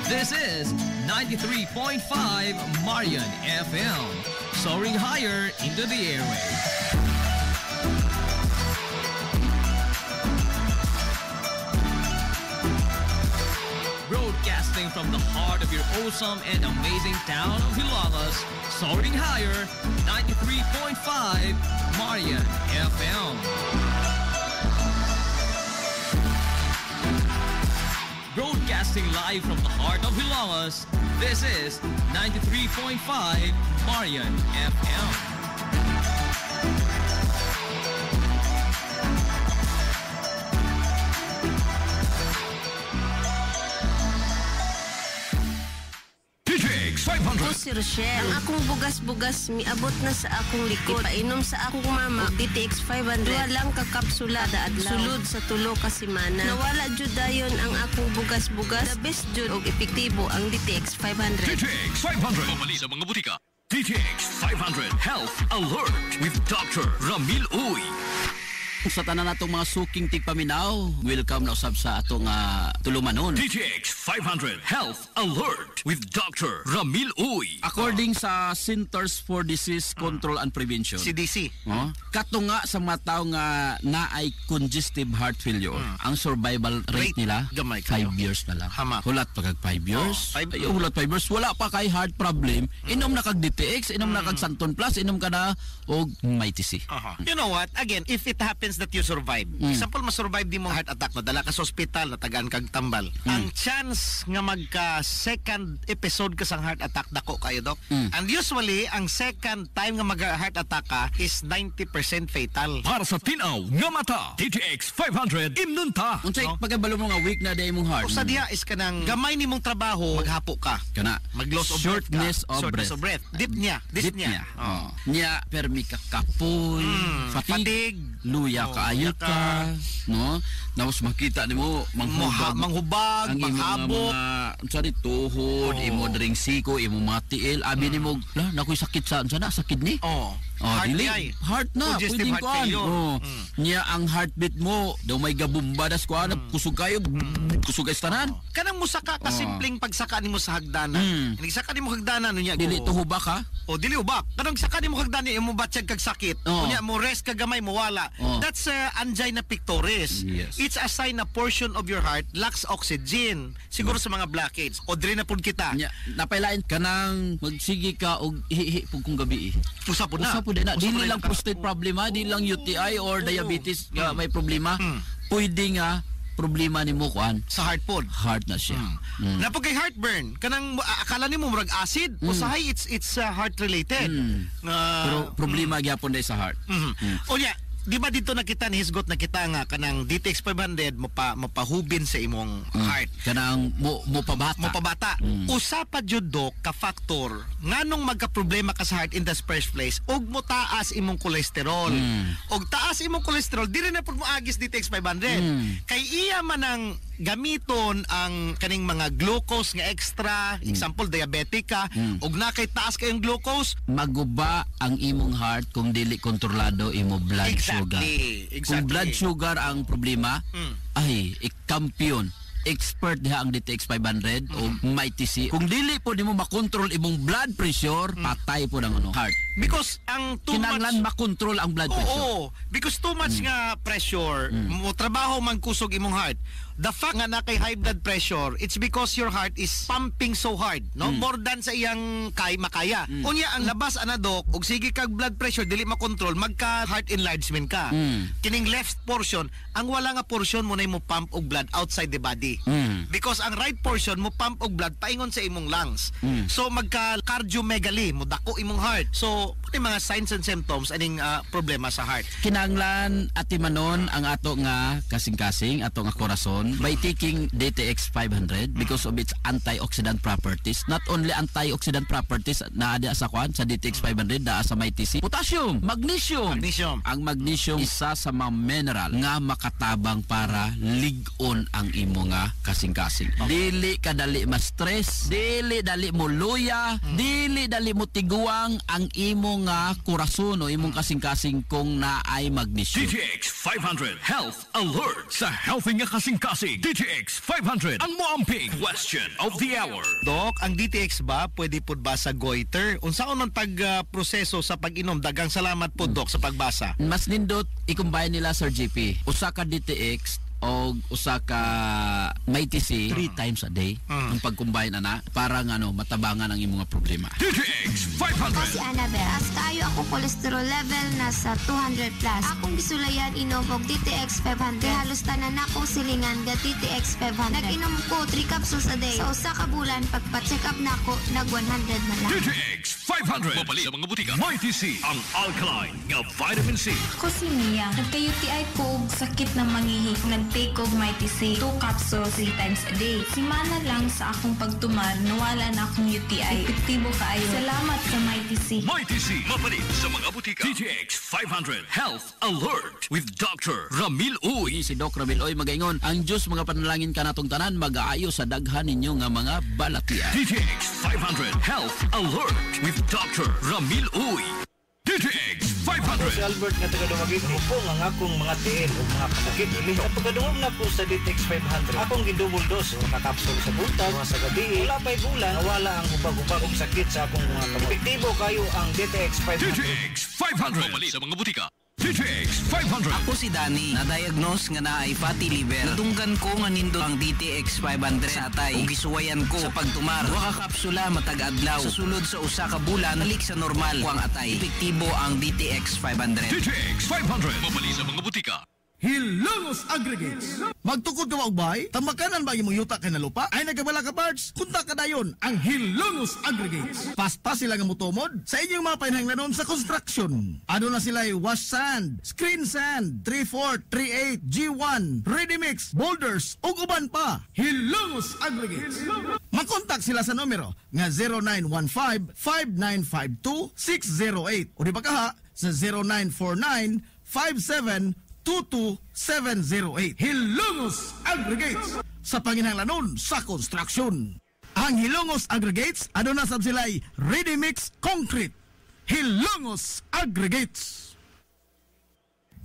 This is 93.5 Marian FM, soaring higher into the airwaves. Broadcasting from the heart of your awesome and amazing town of Hilagas, soaring higher, 93.5 Marian FM. Broadcasting live from the heart of Hilagas, this is 93.5 Marian FM. Ako si Rochelle. Ang akong bugas-bugas miabot na sa akong likod. Painom sa akong mama DTX 500. Dua lang ka kapsula daadlaw. Sulod sa tulo ka semana. Nawala jud dayon ang akong bugas-bugas. The best jud og epektibo ang DTX 500. DTX 500. Pamali sa mga butika. DTX 500 Health Alert with Dr. Ramil Uy. Sa tanan natong mga suking tigpaminaw, welcome na usab sa atong tulumanon. DTX 500 Health Alert with Dr. Ramil Uy. According sa Centers for Disease Control and Prevention, CDC. Kato nga sa mga tao nga naay congestive heart failure, ang survival rate nila gamay 5 years na lang. Hamak. Hulat pa kag 5 years. Hulat 5 years, wala pa kay heart problem. Inom na kag DTX, inom na kag Santon Plus, inom ka na og may TC. You know what? Again, if it happens that you survive, example, masurvive di mong heart attack, madala ka sa ospital, natagaan kag tambal, ang chance nga magka second episode ka sang heart attack dako kayo, Dok. And usually, ang second time nga mag-heart attack ka is 90% fatal. Para sa tinaw nga mata, DTX 500 imnunta. Unsay pagkabalo mo nga weak na day mong heart? Usa diha is kanang gamay nimong trabaho, maghapo ka. Kana Mag-loss of shortness breath. of breath. Dyspnea. Dyspnea. Nya permi ka kapoy, fatigue, luya ka ayot ka, no? Tapos makita nimo manghubag, ang manghabok, unsa ni tuhod, imo dring siko, imo matiil, abi nimo, nakoy sakit sa unsa na sakit ni? Heart dili. ay. Heart na, Congestive pwedeng heart kuan. failure. Nya ang heartbeat mo, daw may gabumba das kuan, kusog kayo, kusog kay tanan. Kanang musaka ka simpleng pagsaka nimo sa hagdanan. Saka nimo hagdanan unya Dili tuhuba ka? dili ubak. Kanang saka nimo hagdanan imo batyag kag sakit. Unya mo rest ka gamay mo wala. That's angina pectoris. Yes. It's a sign na portion of your heart lacks oxygen. Siguro sa mga blockades. O diri na pud kita. Nya napailain kanang magsigi ka og hihi pug kung gabi. Usa pud na. Dili lang prostate problema, dili lang UTI or diabetes nga may problema. Pwede nga problema nimo kuan sa heart pod. Heart na siya. Napag kay heartburn, kanang akala nimo murag acid, usahay it's heart related. Pero problema gyapon day sa heart. Unya, di ba dito nakita ni hisgot na kita nga kanang DTX 500 mapahubin sa imong heart. Kanang mo pabata. Usa pa jud, Dok, ka factor nganong magka-problema ka sa heart in the first place ug mo taas imong cholesterol. Og taas imong cholesterol dili na pud mo agis DTX 500. Kay iya man ang gamiton ang kaning mga glucose nga extra, example diabetic ka, ug na kay taas kayong glucose, maguba ang imong heart kung dili kontrolado imo blood sugar. Kung blood sugar ang problema, ay ikampiyon. Expert diha ang DTX 500 o may TC. Kung dili po nimo makontrol imong blood pressure, patay po ang heart. Because ang too kinahanglan much makontrol ang blood pressure. Oo, because too much nga pressure, mo trabaho man kusog imong heart. The fact nga na kay high blood pressure, it's because your heart is pumping so hard, no? More than sa iyang makaya. Unya ang labas ana, Dok, og sige kag blood pressure dili makontrol, magka heart enlargement ka. Kining left portion, ang wala nga portion mo na mo pump og blood outside the body. Because ang right portion mo pump og blood paingon sa imong lungs. So magka cardiomegaly, mo dako imong heart. So puti mga signs and symptoms aning problema sa heart. Kinahanglan atimanon ang ato nga kasing-kasing, ato nga korason by taking DTX 500 because of its antioxidant properties. Not only antioxidant properties na ada sa kwan sa DTX 500, naa sa may TC. Potassium, magnesium. Ang magnesium isa sa mga mineral nga makatabang para lig-on ang imo nga kasing-kasing. Dili kadali ma-stress, dili dali mo luya, dili dali mo tiguang ang imo imong kurason o imong kasing-kasing kung naay magnesium. DTX 500 Health Alert sa healthy nga kasing-kasing. DTX 500 ang moamping question of the hour. Dok, ang DTX ba pwede pud ba sa goiter? Unsaon man proseso sa pag-inom? Dagang salamat po Dok sa pagbasa. Mas nindot i-combine nila Sir JP. Usa ka DTX o usa ka Mighty C 3 times a day ang pag-combine ana para matabangan ang imong problema. DTX Ako si 500 Annabelle. As kayo ako cholesterol level nasa 200 plus. Akong gisulayan inom og DTX 500. Halos tanan ako silingan ga DTX 500. Nag-inom ko 3 capsules a day. Sa usa ka bulan pagpa-check up nako nag 100 na lang. DTX 500 mabali sa mga butika. Mighty C ang alkaline nga vitamin C. Ako si Mia. Nagka-UTI ko og sakit na mangihi. Nag-take og Mighty C 2 capsules 3 times a day. Simana lang sa akong pagtumar, nawala na akong UTI. Epektibo kaayo. Salamat sa Mighty C. Mighty C mabali sa mga butika. DTX 500 Health Alert with Dr. Ramil Uy. Si Doc Ramil Oy magaingon, ang Diyos mga panalangin ka natong tanan mag-aayo sa daghan ninyo nga mga balatian. DTX 500 Health Alert with Dr. Ramil Uy. DTX 500 Si Albert nga taga-Dumagig, upo nga akong mga tiil o mga kasakit. At pagkadungog na po sa DTX 500, akong gidouble dose o nakapsul sa buntag, mga sa gabi. Wala pa'y bulan, nawala ang ubag-ubag og sakit sa akong mga kamot. Epektibo kayo ang DTX 500. DTX 500 mabali sa mga butika. DTX 500 Ako si Danny, na-diagnose nga na ay fatty liver. Natunggan ko nga nindot ang DTX 500 sa atay. Ug gisuwayan ko sa pagtumar. Wa ka kapsula matag adlaw. Sa sulod sa usa ka bulan, nalik sa normal ko ang atay. Epektibo ang DTX 500. DTX 500 mabali sa mga butika. Hilongos Aggregates. Magtukod ka ba og bahay? Tamakanan ba imong yuta kay na lupa? Ay nagabala ka parts? Kunta ka dayon ang Hilongos Aggregates. Paspas sila nga motomod sa inyong mga painahanglanon sa construction. Ano na sila wash sand, screen sand, 3-4, 3-8, G1, ready mix, boulders, ug uban pa. Hilongos Aggregates. Makontak sila sa numero nga 0915-5952-608 o di ba kaha sa 0949-5722-708. Hilongos Aggregates sa panginahanglanon sa construction. Ang Hilongos Aggregates, ano na sab sila'y ready mix concrete. Hilongos Aggregates.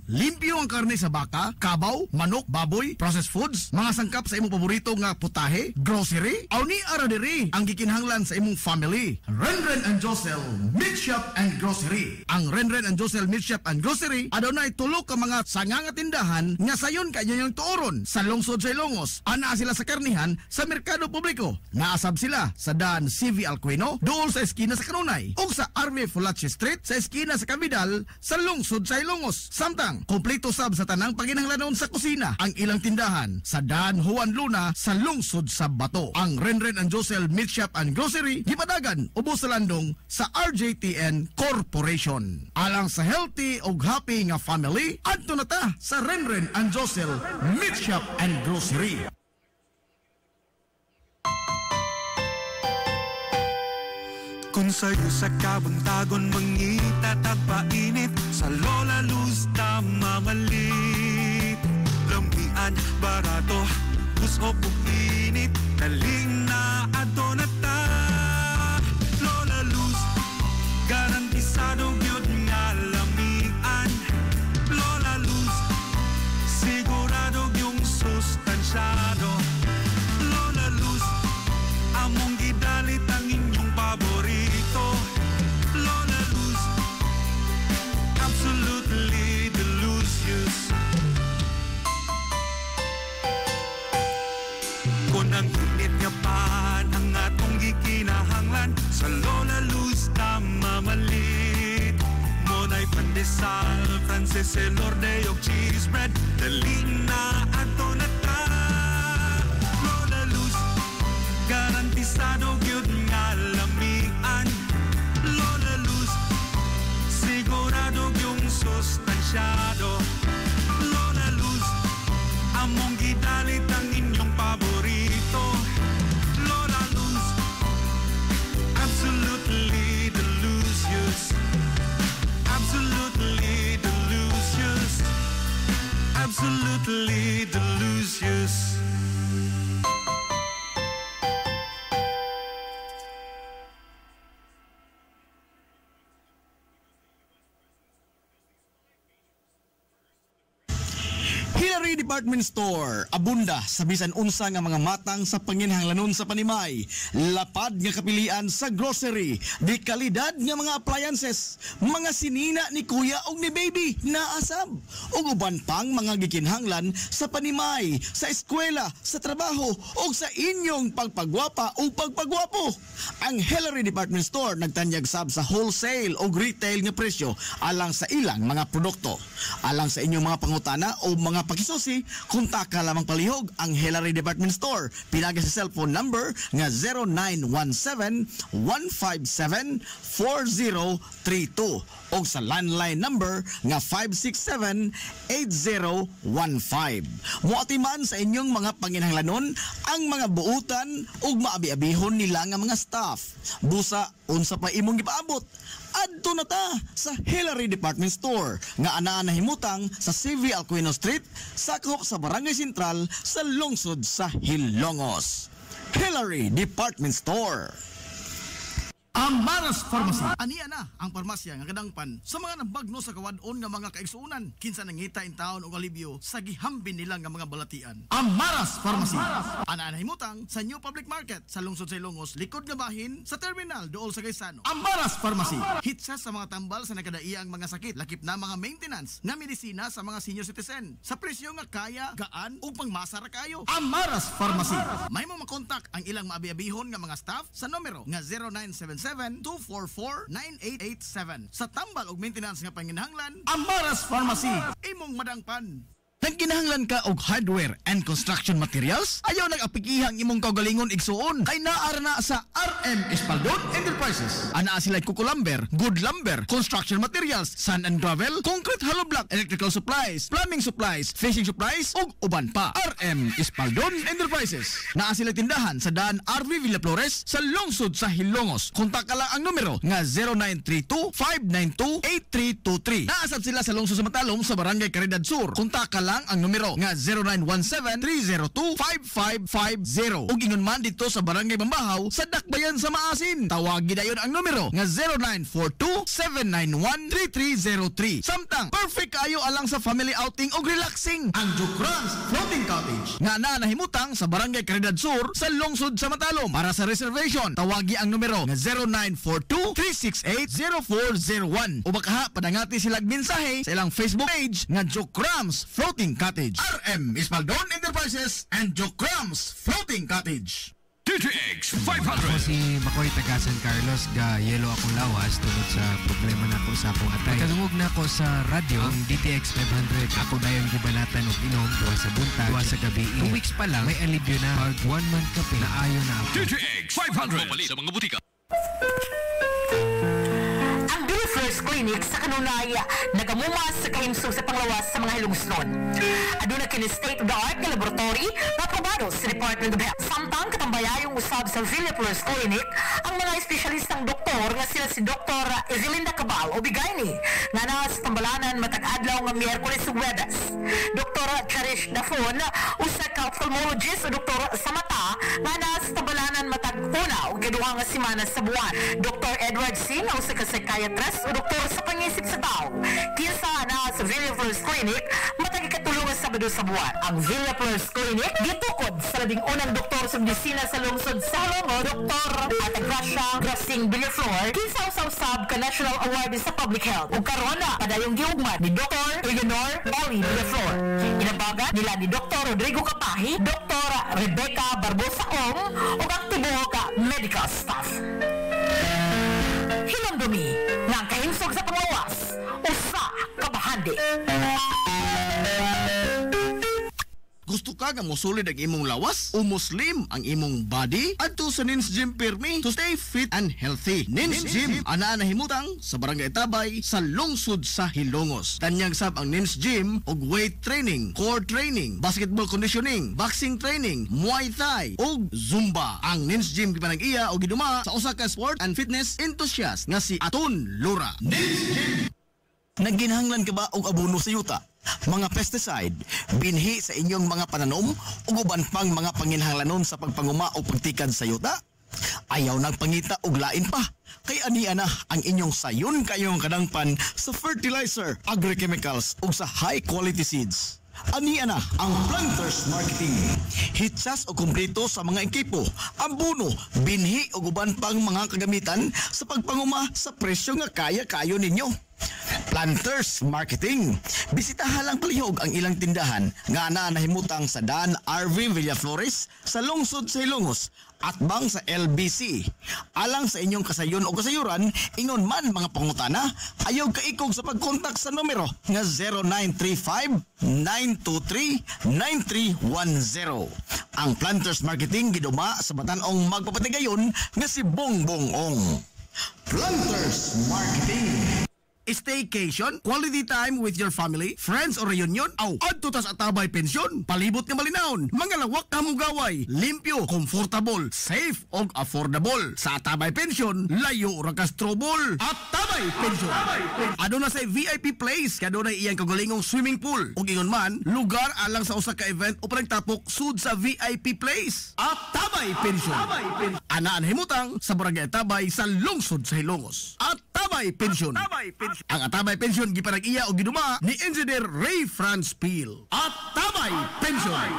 Limpyo ang karne sa baka, kabaw, manok, baboy, processed foods, mga sangkap sa imong paborito nga putahe, grocery, aw ni ara diri ang gikinahanglan sa imong family. Renren and Josel Meat Shop and Grocery. Ang Renren and Josel Meat Shop and Grocery adunay tulo ka mga sanganga tindahan nga sayon kay inyong tuoron sa lungsod sa Ilongos. Ana sila sa karnihan sa merkado publiko. Naasab sila sa daan CV Alcuino, dool sa eskina sa Kanunay, ug sa RV Fulache Street sa eskina sa Cabidal sa lungsod sa Ilongos. Samtang kompleto sab sa tanang panginahanglanon sa kusina ang ilang tindahan sa daan Juan Luna sa lungsod sa Bato. Ang Renren and Josel Meat Shop and Grocery gipadagan ubos sa landong sa RJTN Corporation. Alang sa healthy ug happy nga family, adto na ta sa Renren and Josel Meat Shop and Grocery. Kung sa'yo sa kabuntagon mangita tagpainit, sa Lola Luz na mamalit. Lamian, barato, puso init, taling na ato na ta. Lola Luz, garantisado yun nga lamian. Lola Luz, sigurado yung sustansyado. Lola Luz, among gidalit ang inyong paborito. Lola Luz, absolutely delicious. Kung ang init nga pan ang atong gikinahanglan, sa Lola Luz na mamalit. Monay pandesal, Frances Elorde o cheese bread, daling na ato na ta. Lola Luz, garantisado gyud nga lamian. Lola Luz, sigurado yung sustansyado. Lola Luz, among gidalit ang inyong paborito. Lola Luz, absolutely delicious. Absolutely delicious. Absolutely delicious. Hillary Department Store, abunda sa bisan unsa nga mga matang sa panginhanglanon sa panimay, lapad nga kapilian sa grocery, di kalidad nga mga appliances, mga sinina ni kuya og ni baby naasab, ug uban pang mga gikinhanglan sa panimay, sa eskwela, sa trabaho o sa inyong pagpagwapa o pagpagwapo. Ang Hillary Department Store nagtanyag sab sa wholesale o retail nga presyo alang sa ilang mga produkto. Alang sa inyong mga pangutana o mga pakisusi, kuntaka lamang palihog ang Hillary Department Store. Pinagi sa cellphone number nga 0917-157-4032 o sa landline number nga 567-8015. Muatiman sa inyong mga panginhanglanon ang mga buutan ug maabi-abihon nila nga mga staff. Busa unsa pa imong gipaabot? Adto na ta sa Hillary Department Store nga anaa nahimutang sa CV Alcuino Street, sakop sa Barangay Sentral sa lungsod sa Hilongos. Hillary Department Store. Amaras Pharmacy. Aniya na ang parmasya nga kadangpan sa mga nabagno sa kawadon nga mga kaigsuunan kinsa nangita in taon og alibyo sa gihambin nila nga mga balatian. Amaras Pharmacy. Ana nahimutang sa New Public Market sa lungsod sa Ilongos, likod nga bahin sa terminal duol sa Gaisano. Amaras Pharmacy. Hitsa sa mga tambal sa nakadaiang mga sakit, lakip na mga maintenance nga medisina sa mga senior citizen sa presyo nga kaya, gaan ug pangmasara kayo. Amaras Pharmacy. May mo makontak ang ilang maabi-abihon nga mga staff sa numero nga 0977-244-9887. Sa tambal og maintenance nga panginahanglan, Amaras Pharmacy. Imong madangpan. Nagkinahanglan ka og hardware and construction materials? Ayaw nag-apikihang imong kaugalingon igsuon kay naara na sa RM Espaldon Enterprises. Anaa sila Kuko Lumber, Good Lumber, Construction Materials, Sand and Gravel, Concrete Hollow Block, Electrical Supplies, Plumbing Supplies, Fishing Supplies ug uban pa. RM Espaldon Enterprises. Naa sila tindahan sa daan RV Villa Flores sa lungsod sa Hilongos. Kontak ka lang ang numero nga 0932-592-8323. Naasab sila sa lungsod sa Matalom sa Barangay Caridad Sur. Kontak ka lang ang numero nga 0917-302-5550. Ug ingon man dito sa Barangay Bambahaw sa Dakbayan sa Maasin. Tawagi dayon ang numero nga 0942-791-3303. Samtang perfect kayo alang sa family outing ug relaxing ang Jokrans Floating Cottage nga nahimutang sa Barangay Caridad Sur sa lungsod sa Matalom. Para sa reservation, tawagi ang numero nga 0942-368-0401. O baka padangati silang mensahe sa ilang Facebook page nga Jokrans Floating Cottage. RM Espaldon Enterprises and Jokrams Floating Cottage. DTX 500. Ako si Makoy taga San Carlos ga yelo akong lawas tungod sa problema nako sa akong atay. Nagkalungog na ako sa radyo ang DTX 500. Ako dayon gibalatan og inom duwa sa buntag, duwa sa gabi. 2 weeks pa lang may alibyo na. Pag 1 month kape na ayo na ako. DTX 500. Mapali sa mga butika. First Clinic sa kanunay nagamumas sa kahimsog sa panglawas sa mga hilungsnon. Aduna kini state-of-the-art na laboratory na aprobado sa Department of Health. Samtang katambayayong usab sa Villa First Clinic ang mga espesyalistang doktor nga sila si Dr. Ezelinda Cabal o Bigayni nga na sa tambalanan matag adlaw nga Miyerkules ug Huwebes. Dr. Cherish Dafon usa ka ophthalmologist o doktor sa mata nga na sa tambalanan matag una ug kaduha nga semana sa buwan. Dr. Edward Singh usa ka psychiatrist o doktor sa pangisip sa tao. Kinsa na sa Villa First Clinic matag ikatulong sa Sabado sa buwan. Ang Villa First Clinic gitukod sa labing unang doktor sa medisina sa lungsod sa Hilongos, Dr. Atagracia Grasing Villaflor, kinsa usab ka National Award sa Public Health. Ug karon na padayong giugmad ni Dr. Eleanor Ellie Villaflor. Inabagan nila ni Dr. Rodrigo Kapahi, Dr. Rebecca Barbosa Ong ug ang tibuok ka medical staff. Hinamdumi nga ang kahimsog sa panglawas usa ka bahandi. Gusto ka nga mosulid ang imong lawas o muslim ang imong body? Adto sa Nins Gym Pirmi to stay fit and healthy. Nins Gym ana nahimutang sa Barangay Tabay sa lungsod sa Hilongos. Tanyag sab ang Nins Gym og weight training, core training, basketball conditioning, boxing training, Muay Thai ug Zumba. Ang Nins Gym gipanag-iya og giduma sa usa ka sport and fitness enthusiast nga si Aton Lura. Nins Gym. Nagginahanglan ka ba og abono sa yuta? Mga pesticide, binhi sa inyong mga pananom ug uban pang mga panginhanglanon sa pagpanguma o pagtikad sa yuta? Ayaw nang pangita og lain pa. Kay aniya na ang inyong sayon kayong kadangpan sa fertilizer, agrochemicals ug sa high quality seeds. Ania na ang Planters Marketing. Hitsas o kumpleto sa mga ekipo, ambuno, binhi o guban pang mga kagamitan sa pagpanguma sa presyo nga kaya-kayo ninyo. Planters Marketing. Bisitahan lang palihog ang ilang tindahan nga nahimutang sa Dan RV Villaflores sa lungsod sa Ilongos at bang sa LBC. Alang sa inyong kasayon o kasayuran, ingon man mga pangutana, ayaw kaikog sa pagkontak sa numero nga 0935-923-9310. Ang Planters Marketing giduma sa batanong magpapatigayon nga si Bongbong Ong. Planters Marketing. Staycation, quality time with your family, friends or reunion, adto tas Atabay Pensyon, palibot nga malinawon, mga lawak ka mugaway, limpyo, comfortable, safe og affordable. Sa Atabay Pensyon, layo ra ka trouble. Atabay Pensyon. Aduna say VIP place, kaduna iyang kagalingong swimming pool. Ug ingon man, lugar alang sa usa ka event o panagtapok sud sa VIP place. Atabay Pensyon. Anaan himutang sa Barangay Atabay sa lungsod sa Hilongos. Atabay Pensyon. Ang Atabay Pensyon gipanag-iya o ginuma ni Engineer Ray Franz Peel. Atabay Pensyon.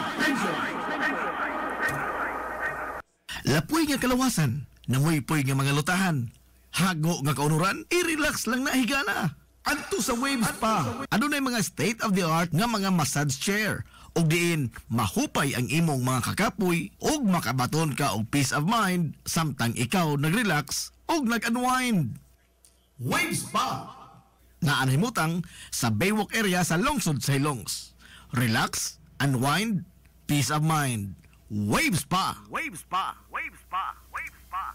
Lapoy nga kalawasan, namoy-poy nga mga lutahan, hago nga kaunuran, i-relax lang na higana. Adto sa Waves Spa, adunay mga state-of-the-art nga mga massage chair, ug diin mahupay ang imong mga kakapoy ug makabaton ka og peace of mind samtang ikaw nag-relax ug nag-unwind. Waves Spa na anhimutang sa Baywalk area sa lungsod sa Hilongos. Relax, unwind, peace of mind. Waves Spa. Waves Spa. Waves Spa. Waves Spa.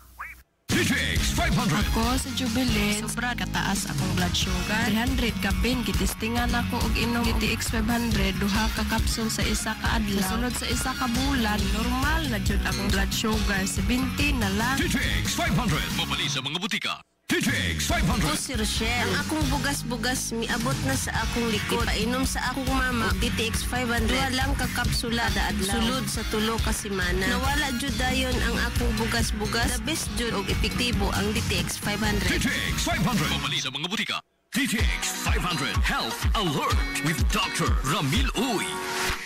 DTX 500. Ako sa Jubilee, sobra kataas akong blood sugar. 300 kapin, kitistingan ako og inom DTX 500, duha ka kapsul sa isa ka adlaw. Sunod sa isa ka bulan, normal na jud akong blood sugar, 70 na lang. DTX 500. Mabali sa mga butika. DTX 500. Ako si Rochelle. Ang akong bugas-bugas miabot na sa akong likod. Painom sa akong mama og DTX 500. Duha lang ka kapsula da adlaw. Sulod sa tulo ka semana. Nawala jud dayon ang akong bugas-bugas. The best jud og epektibo ang DTX 500. DTX 500. Mabali sa mga butika. DTX 500 Health Alert with Dr. Ramil Uy.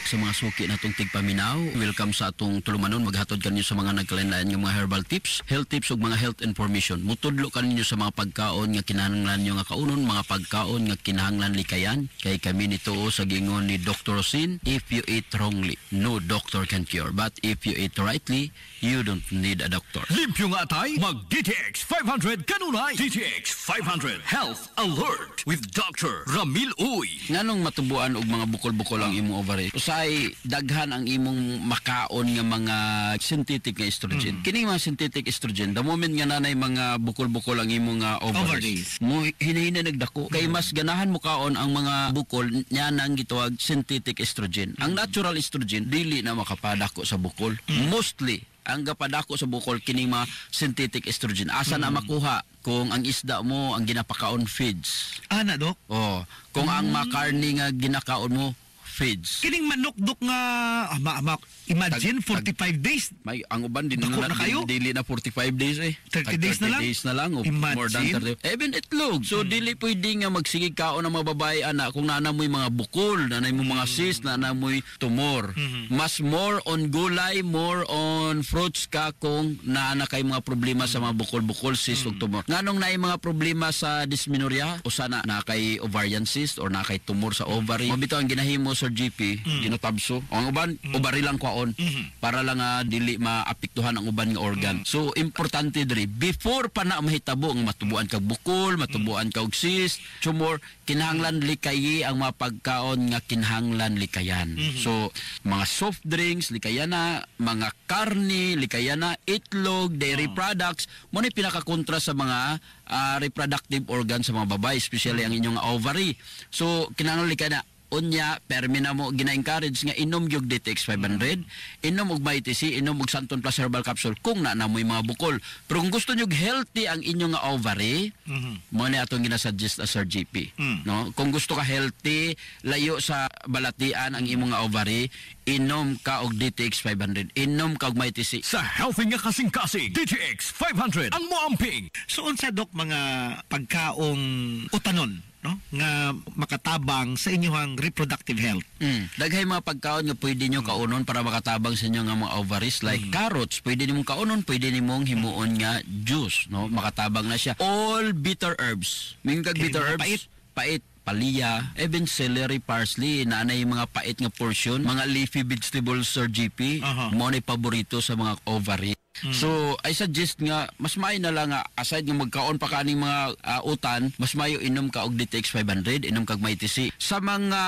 Sa mga suki na itong tigpaminaw, welcome sa atong tulumanon. Maghatod kanyo sa mga nagkalain-lain ng mga herbal tips, health tips ug mga health information. Mutudlo kanyo sa mga pagkaon nga kinahanglan nyo nga kaunon, mga pagkaon nga kinahanglan likayan. Kay kami nito sa gingon ni Dr. Rosin, if you eat wrongly, no doctor can cure. But if you eat rightly, you don't need a doctor. Limpyo nga tay, mag DTX 500 kanunay. DTX 500 Health Alert with Dr. Ramil Uy. Nganong matubuan og mga bukol-bukol ang imong ovary? Usay daghan ang imong makaon nga mga synthetic nga estrogen. Kini mga synthetic estrogen, the moment nga nanay mga bukol-bukol ang imong ovaries, mo hinahina nagdako. Kay mas ganahan mo kaon ang mga bukol nya nang gitawag synthetic estrogen. Ang natural estrogen dili na makapadako sa bukol. Mostly ang gapadako sa bukol kini mga synthetic estrogen. Asa na makuha kung ang isda mo ang ginapakaon feeds. Ana dok? Oh, kung ang makarni nga ginakaon mo feeds. Kining manok-dok nga imagine 45 days. May ang uban din na kayo? Dili na 45 days eh. 30 days na lang. 30 days na lang o more than 30. Even itlog. So dili pwede nga magsigig kaon ng mga babae ana kung nanamoy mga bukol, nanay mo mga cyst, nanamoy tumor. Mas more on gulay, more on fruits ka kung naana kay mga problema sa mga bukol-bukol, cyst ug tumor. Nganong naay mga problema sa dysmenorrhea o sana na kay ovarian cyst or na kay tumor sa ovary. Mabito ang ginahimo sa GP, ginotabso. Ang uban ovary lang kwaon para lang dili maapektuhan ang uban nga organ. So importante diri before pa na mahitabo ang matubuan kag bukol, matubuan kag cyst, tumor, kinahanglan likayi ang mga pagkaon nga kinahanglan likayan. So mga soft drinks likayana, mga karne likayana, itlog, dairy products mo ni pinakakontra sa mga reproductive organs sa mga babae, especially ang inyong ovary. So kinahanglan likayana unya permina mo gina-encourage nga inom yung DTX 500, inom og MyTC, inom og Santon Plus Herbal Capsule kung namoy mga bukol. Pero kung gusto nyo healthy ang inyong ovary, mo na atong ginasuggest as Sir GP. No? Kung gusto ka healthy, layo sa balatian ang imong ovary, inom ka og DTX 500, inom ka og MyTC. Sa healthy nga kasing-kasing, DTX 500 ang moamping. So unsa dok mga pagkaong utanon no nga makatabang sa inyong reproductive health. Daghay mga pagkaon nga pwede nyo kaunon para makatabang sa inyo nga mga ovaries, like carrots, pwede nimong kaunon, pwede nimong himuon nga juice, no? Makatabang na siya. All bitter herbs. May kag bitter herbs, pait, palya, even celery, parsley, naanay mga pait nga portion, mga leafy vegetables, Sir GP, mo na paborito sa mga ovary. So, I suggest nga, mas maayo na lang nga, aside nga magkaon pa kaning mga utan, mas maayo inom ka og DTX 500, inom kag MyTC. Sa mga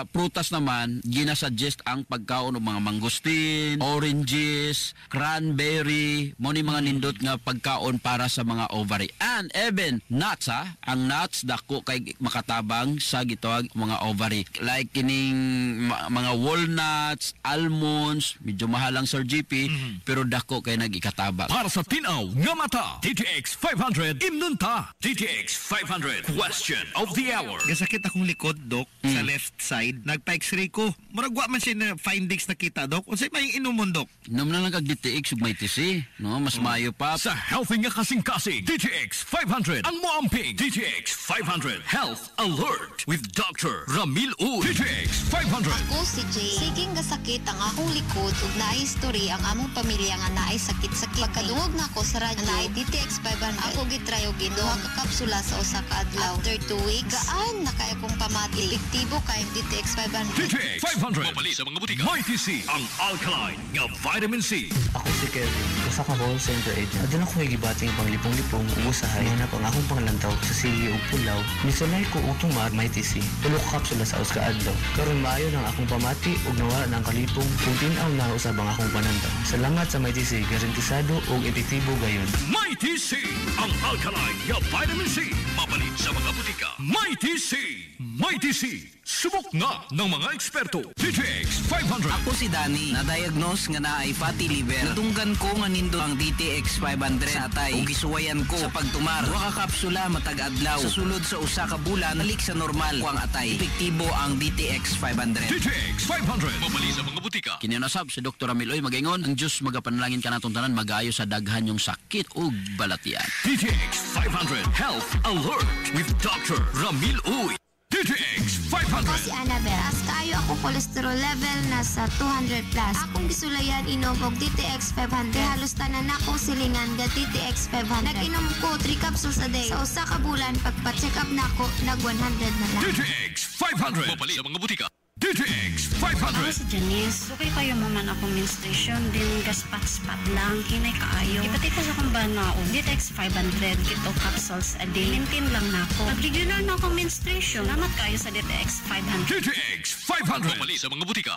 prutas naman, ginasuggest ang pagkaon og mga mangosteen, oranges, cranberry, mo ni mga nindot nga pagkaon para sa mga ovary. And even nuts, ang nuts dako kay makatabang sa gitawag mga ovary. Like kining mga walnuts, almonds, medyo mahal ang Sir GP, pero dako kay nag-ikatabang. Para sa tinaw nga mata, DTX 500 imnunta. DTX 500 question of the hour. Gasakit akong likod, Dok, sa left side. Nagpa-x-ray ko. Muragwa man siya na findings nakita, Dok. Unsay may inumon, Dok? Inom na lang kag DTX ug MyTC, no? Mas maayo pa. Sa healthy nga kasing-kasing, DTX 500 ang moamping. DTX 500 Health Alert with Dr. Ramil Uy. DTX 500. Ako si Jay. Siging gasakit ang akong likod ug naay history ang among pamilya nga naay sakit-sakit. Pagkadungog na ako sa radyo, naay DTX 500. Ako gitry og duha ka kapsula sa usa ka adlaw. After 2 weeks, gaan na kay akong pamati. Epektibo kay DTX 500. DTX 500. Mabali sa mga butika. MyTC ang alkaline nga vitamin C. Ako si Kevin. Usa ka call center agent. Adun ako gibating panglipong-lipong usahay na pang akong panglantaw sa sili ug pulaw. Misulay ko utumar MyTC. Tulo ka kapsula sa usa ka adlaw. Karon maayo nang akong pamati ug nawala nang kalipong kung tin-aw na usab ang akong panantaw. Salamat sa MyTC. Garantisado ug epektibo gayon. MyTC ang alkaline nga vitamin C. Mabalin sa mga butika. MyTC. MyTC. Subok nga ng mga eksperto. DTX 500. Ako si Danny, na-diagnose nga naay fatty liver. Natunggan ko nga nindo ang DTX 500 sa atay. Ug gisuwayan ko sa pagtumar. Duha ka kapsula matag adlaw. Sa sulod sa usa ka bulan, nalik sa normal ko ang atay. Epektibo ang DTX 500. DTX 500. Mabali sa mga butika. Kinunasab si Dr. Ramil Uy magaingon, ang Diyos magapanalangin ka natong tanan, magayo sa daghan yung sakit ug balatian. DTX 500 Health Alert with Dr. Ramil Uy. DTX 500. Ako si Annabel. As kaayo ako cholesterol level nasa 200 plus. Akong gisulayan inom og DTX 500. Halos tanan ako silingan ga DTX 500. Nag-inom ko 3 capsules a day. Sa usa ka bulan pagpa-check up nako nag 100 na lang. DTX 500. Mabali sa mga butika. DTX 500. Ako si Janice. Okay kayo man ako menstruation. Din gaspat-spat lang. Hinay kaayo. Ipati ko sa kong banaon. DTX 500. Kito capsules a day. Maintain lang na ako. Pag regular na akong menstruation, salamat kayo sa DTX 500. DTX 500. Mabali sa mga butika.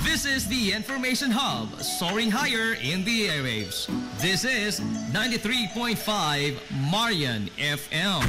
This is the Information Hub, soaring higher in the airwaves. This is 93.5 Marian FM.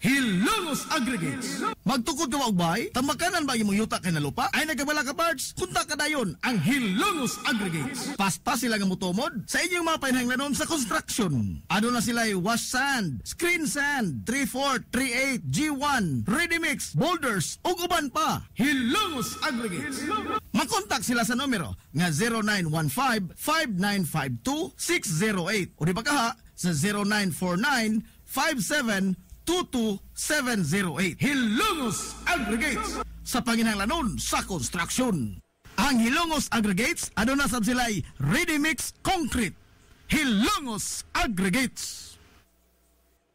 Hilongos Aggregates. Magtukod ka wagbay, tamakanan ba imong yuta kay nalupa? Ay nagabala ka parts, kunta ka dayon ang Hilongos Aggregates. Paspas sila nga motomod sa inyong mga panahanglanon sa construction. Ano na sila wash sand, screen sand, 3-4, 3-8, G1, ready mix, boulders, ug uban pa. Hilongos Aggregates. Makontak sila sa numero nga 0915-5952-608 o di ba kaha sa 0949-5722-708. Hilongos Aggregates sa panginahanglanon sa construction. Ang Hilongos Aggregates, ano na sab sila'y ready mix concrete. Hilongos Aggregates.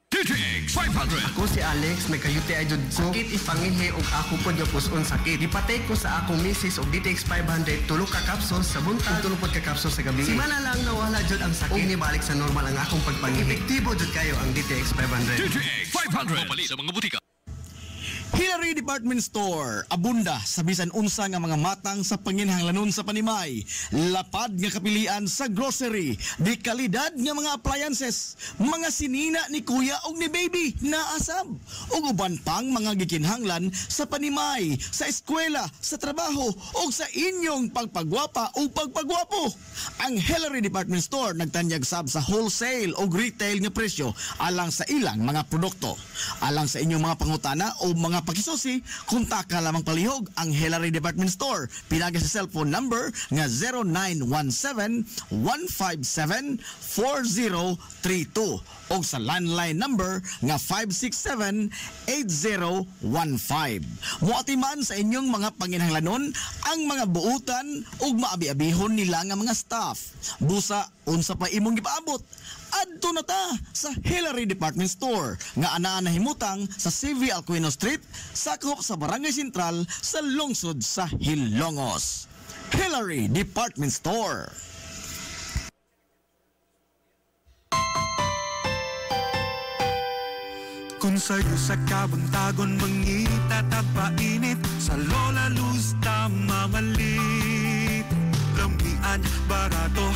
DTX 500. Ako si Alex, may ka-UTI jud ko. Sakit ipangihi og ako pod yung puson sakit. Ipatay ko sa akong misis og DTX 500 tulog ka kapsul sa buntag, tulog pod ka kapsul sa gabi. Simana lang nawala jud ang sakit. Og nibalik sa normal ang akong pagpangihi. Epektibo jud kayo ang DTX 500. DTX 500. Mabali sa mga butika. Hillary Department Store, abunda sa bisan unsa nga mga matang sa panginahanglanon sa panimay, lapad nga kapilian sa grocery, di kalidad nga mga appliances, mga sinina ni kuya og ni baby naasab, ug uban pang mga gikinhanglan sa panimay, sa eskwela, sa trabaho ug sa inyong pagpagwapa o pagpagwapo. Ang Hillary Department Store nagtanyag sab sa wholesale o retail nga presyo alang sa ilang mga produkto. Alang sa inyong mga pangutana o mga pakisusi, kontak ka lamang palihog ang Hillary Department Store. Pinagi sa cellphone number nga 0917-157-4032 o sa landline number nga 567-8015. Muatiman sa inyong mga panginahanglanon ang mga buutan ug maabi-abihon nila nga mga staff. Busa, unsa pa imong gipaabot? Adto na ta sa Hillary Department Store nga anaa nahimutang sa CV Alcuino Street, sakop sa Barangay Sentral sa lungsod sa Hilongos. Hillary Department Store. Kung sa'yo sa kabuntagon mangita tagpainit sa Lola Luz mamalit. Lamian, barato,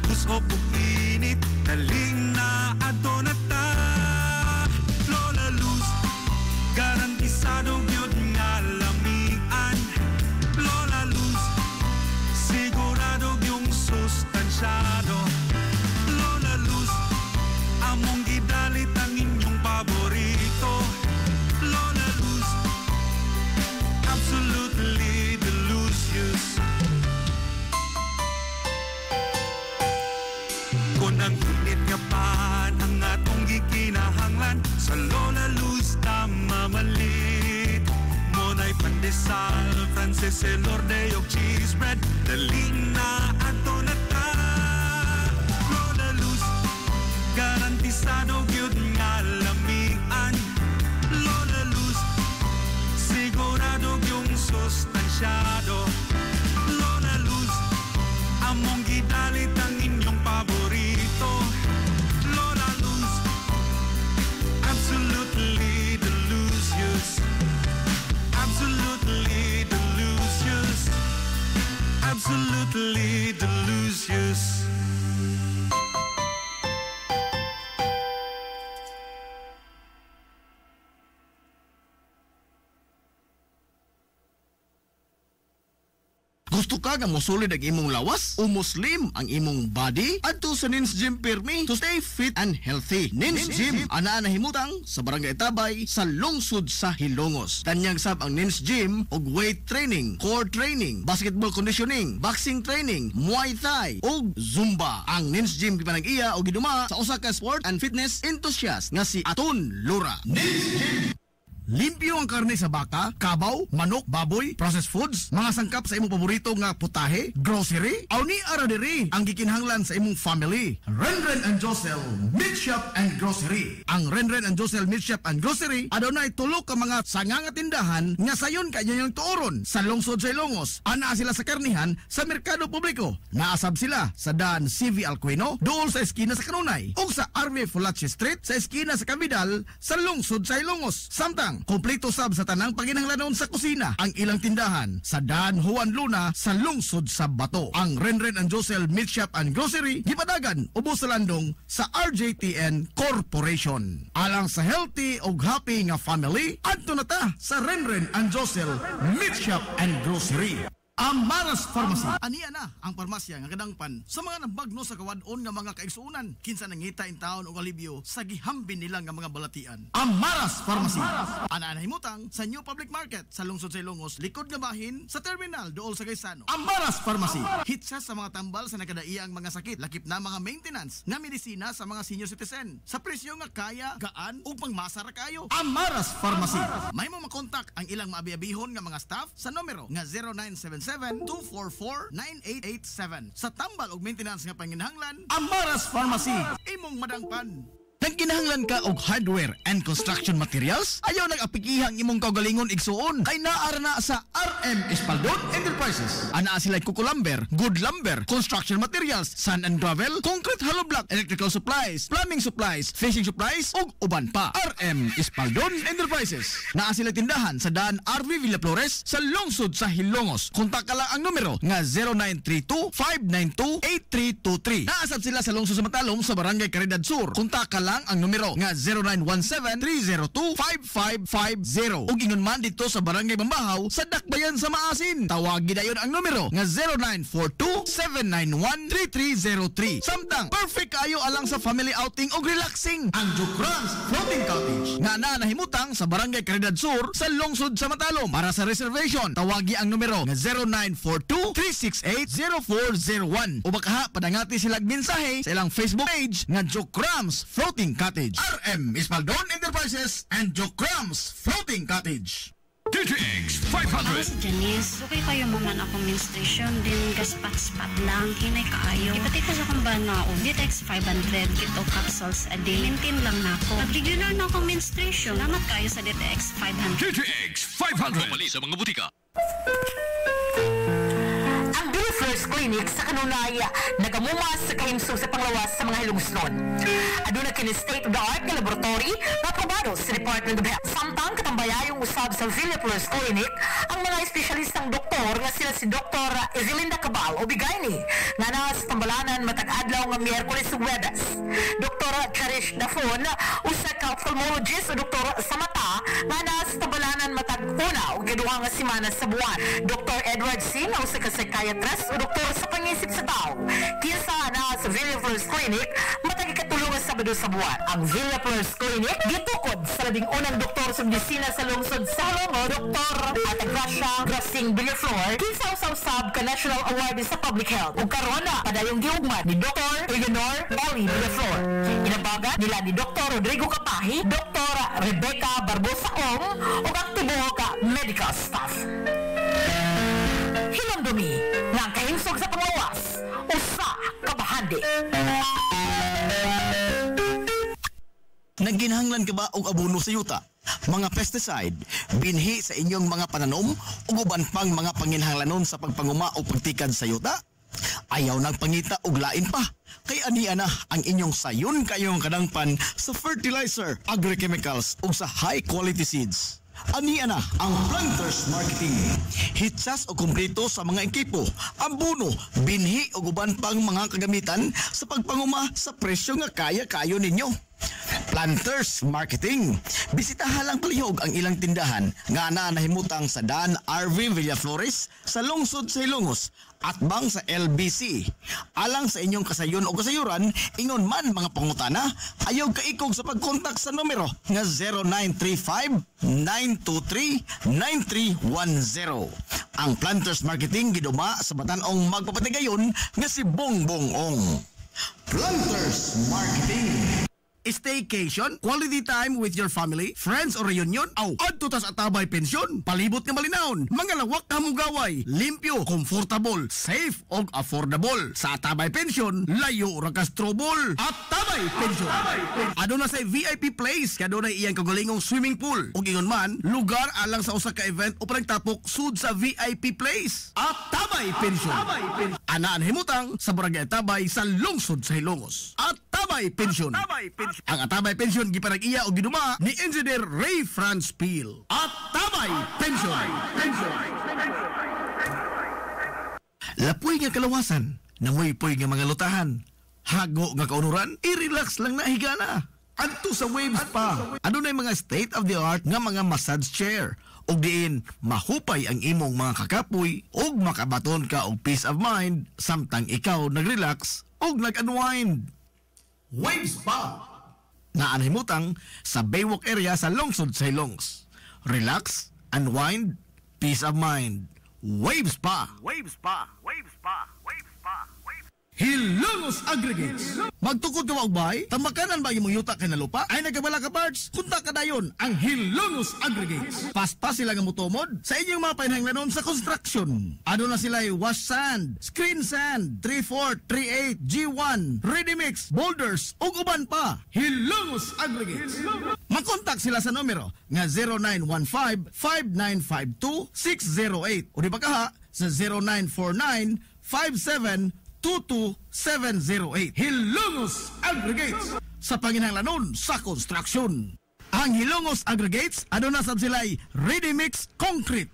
gusto pupinit, daling na adto na ta. Lola Luz, garantisado yun nga lamian. Lola Luz, sigurado yung sustansyado. Lola Luz, among gidalit ang inyong paborito. Lola Luz, absolutely delicious. Kung ang init nga pan ang atong gikinahanglan sa Lola Luz mamalit. Monay pandesal, Frances Elorde og cheese bread, daling na ato na ta. Lola Luz, garantisado gyud nga lamian. Lola Luz, sigurado yung sustansyado. Lola Luz, among gidalit ang inyong paborito. Lola Luz, absolutely delicious. Absolutely delicious. Absolutely delicious. Gusto ka nga mosulid ang imong lawas o muslim ang imong body? Adto sa Nins Gym Pirmi to stay fit and healthy. Nins Gym ana nahimutang sa Barangay Tabay sa lungsod sa Hilongos. Tanyag sab ang Nins Gym og weight training, core training, basketball conditioning, boxing training, Muay Thai ug Zumba. Ang Nins Gym gipanag-iya og giduma sa usa ka sport and fitness enthusiast nga si Aton Lura. Nins Gym. Limpyo ang karne sa baka, kabaw, manok, baboy, processed foods, mga sangkap sa imong paborito nga putahe, grocery, aw ni ara diri ang gikinahanglan sa imong family. Renren and Josel Meat Shop and Grocery. Ang Renren and Josel Meat Shop and Grocery adunay tulo ka mga sanga nga tindahan nga sayon kay inyong tuoron sa lungsod sa Ilongos. Ana sila sa karnihan sa merkado publiko. Naasab sila sa daan CV Alcuino, dool sa eskina sa Kanunay, ug sa RV Fulache Street sa eskina sa Cabidal sa lungsod sa Ilongos. Samtang kompleto sab sa tanang panginahanglanon sa kusina ang ilang tindahan sa daan Juan Luna sa lungsod sa Bato. Ang Renren and Josel Meat Shop and Grocery gipadagan ubos sa landong sa RJTN Corporation. Alang sa healthy ug happy nga family, adto na ta sa Renren and Josel Meat Shop and Grocery. Amaras Pharmacy. Aniya na ang parmasya nga kadangpan sa mga nabagno sa kawadon nga mga kaigsuunan kinsa nangita in taon og alibyo sa gihambin nila nga mga balatian. Amaras Pharmacy. Ana nahimutang sa New Public Market sa lungsod sa Ilongos, likod nga bahin sa terminal dool sa Gaisano. Amaras Pharmacy. Hitsa sa mga tambal sa nakadaiang mga sakit, lakip na mga maintenance nga medisina sa mga senior citizen sa presyo nga kaya, gaan ug pangmasara kayo. Amaras Pharmacy. May mo makontak ang ilang maabi-abihon nga mga staff sa numero nga 0977-244-9887. Sa tambal og maintenance nga panginahanglan, Amaras Pharmacy. Imong madangpan. Nagkinahanglan ka og hardware and construction materials? Ayaw nag-apikihang imong kaugalingon igsuon kay naara na sa RM Espaldon Enterprises. Ana sila kukulumber, good lumber, construction materials, sand and gravel, concrete hollow block, electrical supplies, plumbing supplies, fishing supplies ug uban pa. RM Espaldon Enterprises. Naa sila tindahan sa daan RV Villa Flores sa lungsod sa Hilongos. Kontak ka lang ang numero nga 0932-592-8323. Naasab sila sa lungsod sa Matalom sa Barangay Caridad Sur. Kontak ka lang Samtang ang numero nga 0917-302-5550. Ug ingon man dito sa Barangay Bambahaw sa Dakbayan sa Maasin. Tawagi dayon ang numero nga 0942-791-3303. Samtang perfect kayo alang sa family outing o relaxing. Ang Jocrans Floating Cottage nga nahimutang sa Barangay Caridad Sur sa lungsod sa Matalom. Para sa reservation, tawagi ang numero nga 0942-368-0401. O baka padangati silang mensahe sa ilang Facebook page nga Jocrans Floating Cottage. RM Ispaldon Enterprises and Jocrans Floating Cottage. DTX Ako 500. si Janice, okay kayo maman akong menstruation, din gaspat-spat lang, hinay kaayo. Ipati ko sa kong banao, DTX 500, kito capsules a day. Maintain lang na ako. Regular na akong menstruation. Salamat kayo sa DTX 500. DTX 500. Mamali sa mga butika. Ang Blue First Clinic sa kanunaya nagamumas sa kahimsog sa panglawas sa mga hilungsnon. Aduna kini state-of-the-art nga laboratory na aprobado sa Department of Health. Samtang katambayayong usab sa Villa First Clinic ang mga espesyalistang doktor nga sila si Dr. Ezelinda Cabal o Bigayni nga na sa tambalanan matag adlaw nga Miyerkules ug Huwebes. Dr. Cherish Dafon usa ka ophthalmologist o doktor sa mata nga na sa tambalanan matag una ug duha nga semana sa buwan. Dr. Edward C. na usa ka psychiatrist o doktor sa pangisip sa tao. Kinsa na sa Villa First Clinic matag ikatulong nga Sabado sa buwan. Ang Villa First Clinic gitukod sa labing unang doktor sa medisina sa lungsod sa Longo, Dr. Atagracia Grasing Villaflor, kinsa usab ka National Award sa Public Health. Ug karon na padayong giugmad ni Dr. Eleanor Ellie Villaflor. Inabagat nila ni Dr. Rodrigo Kapahi, Dr. Rebecca Barbosa Ong ug ang tibuok ka medical staff. Hinamdumi nga ang kahimsog sa panglawas usa ka bahandi. Nagginhanglan ka ba og abono sa yuta? Mga pesticide, binhi sa inyong mga pananom o uban pang mga panginhanglanon sa pagpanguma o pagtikad sa yuta? Ayaw nang pangita og lain pa. Kay aniya na ang inyong sayon kayong kadangpan sa fertilizer, agrochemicals o sa high quality seeds. Aniya na ang Planters Marketing. Hitsas o kumpleto sa mga ekipo, abono, binhi o uban pang mga kagamitan sa pagpanguma sa presyo nga kaya-kayo ninyo. Planters Marketing. Bisitahan lang palihog ang ilang tindahan nga nahimutang sa Dan RV Villaflores sa lungsod sa Ilongos at bang sa LBC. Alang sa inyong kasayon o kasayuran, ingon man mga pangutana, ayaw kaikog sa pagkontak sa numero nga 0935-923-9310. Ang Planters Marketing giduma sa Batan-ong magpapatigayon nga si Bongbong Ong. Planters Marketing. Staycation, quality time with your family, friends or reunion, aw adto tas Atabay Pensyon, palibot nga malinawon, mga lawak na mugaway, limpyo, comfortable, safe og affordable. Sa Atabay Pensyon, layo ra ka strobol. Atabay Pensyon. Aduna say VIP place, kaduna iyang kagulingong swimming pool. Ug ingon man, lugar alang sa usa ka event o panagtapok sud sa VIP place. Atabay Pensyon. Anaan himutang sa Barangay Atabay sa lungsod sa Hilongos. Atabay Pensyon. Ang Atabay Pensyon gipanag-iya o giduma ni Engineer Ray Franz Peel. Atabay Pensyon. Lapoy nga kalawasan, nangoy-poy nga mga lutahan, hago nga kaunuran, i-relax lang na higana. Adto sa Waves pa. Adunay mga state-of-the-art nga mga massage chair. Og diin, mahupay ang imong mga kakapoy og makabaton ka og peace of mind samtang ikaw nag-relax og nag-unwind. Waves pa. Naanhimutang sa Baywalk area sa lungsod sa Hilongos. Relax, unwind, peace of mind. Waves pa. Waves pa. Waves pa. Waves pa. Hilongos Aggregates. Magtukod ka magbay, tamakanan ba yung yuta kay na lupa? Ay nagkabala ka parts? Kunta ka dayon ang Hilongos Aggregates. Paspas sila nga mutomod sa inyong mga painahanglanon sa construction. Ano na sila wash sand, screen sand, 3-4, 3-8, G1, ready mix, boulders, ug uban pa. Hilongos Aggregates. Makontak sila sa numero nga 0915-5952-608 o di ba kaha sa 0949-5722-708. Hilongos Aggregates sa panginhanglanon sa construction. Ang Hilongos Aggregates, ano na sab sila'y ready mix concrete.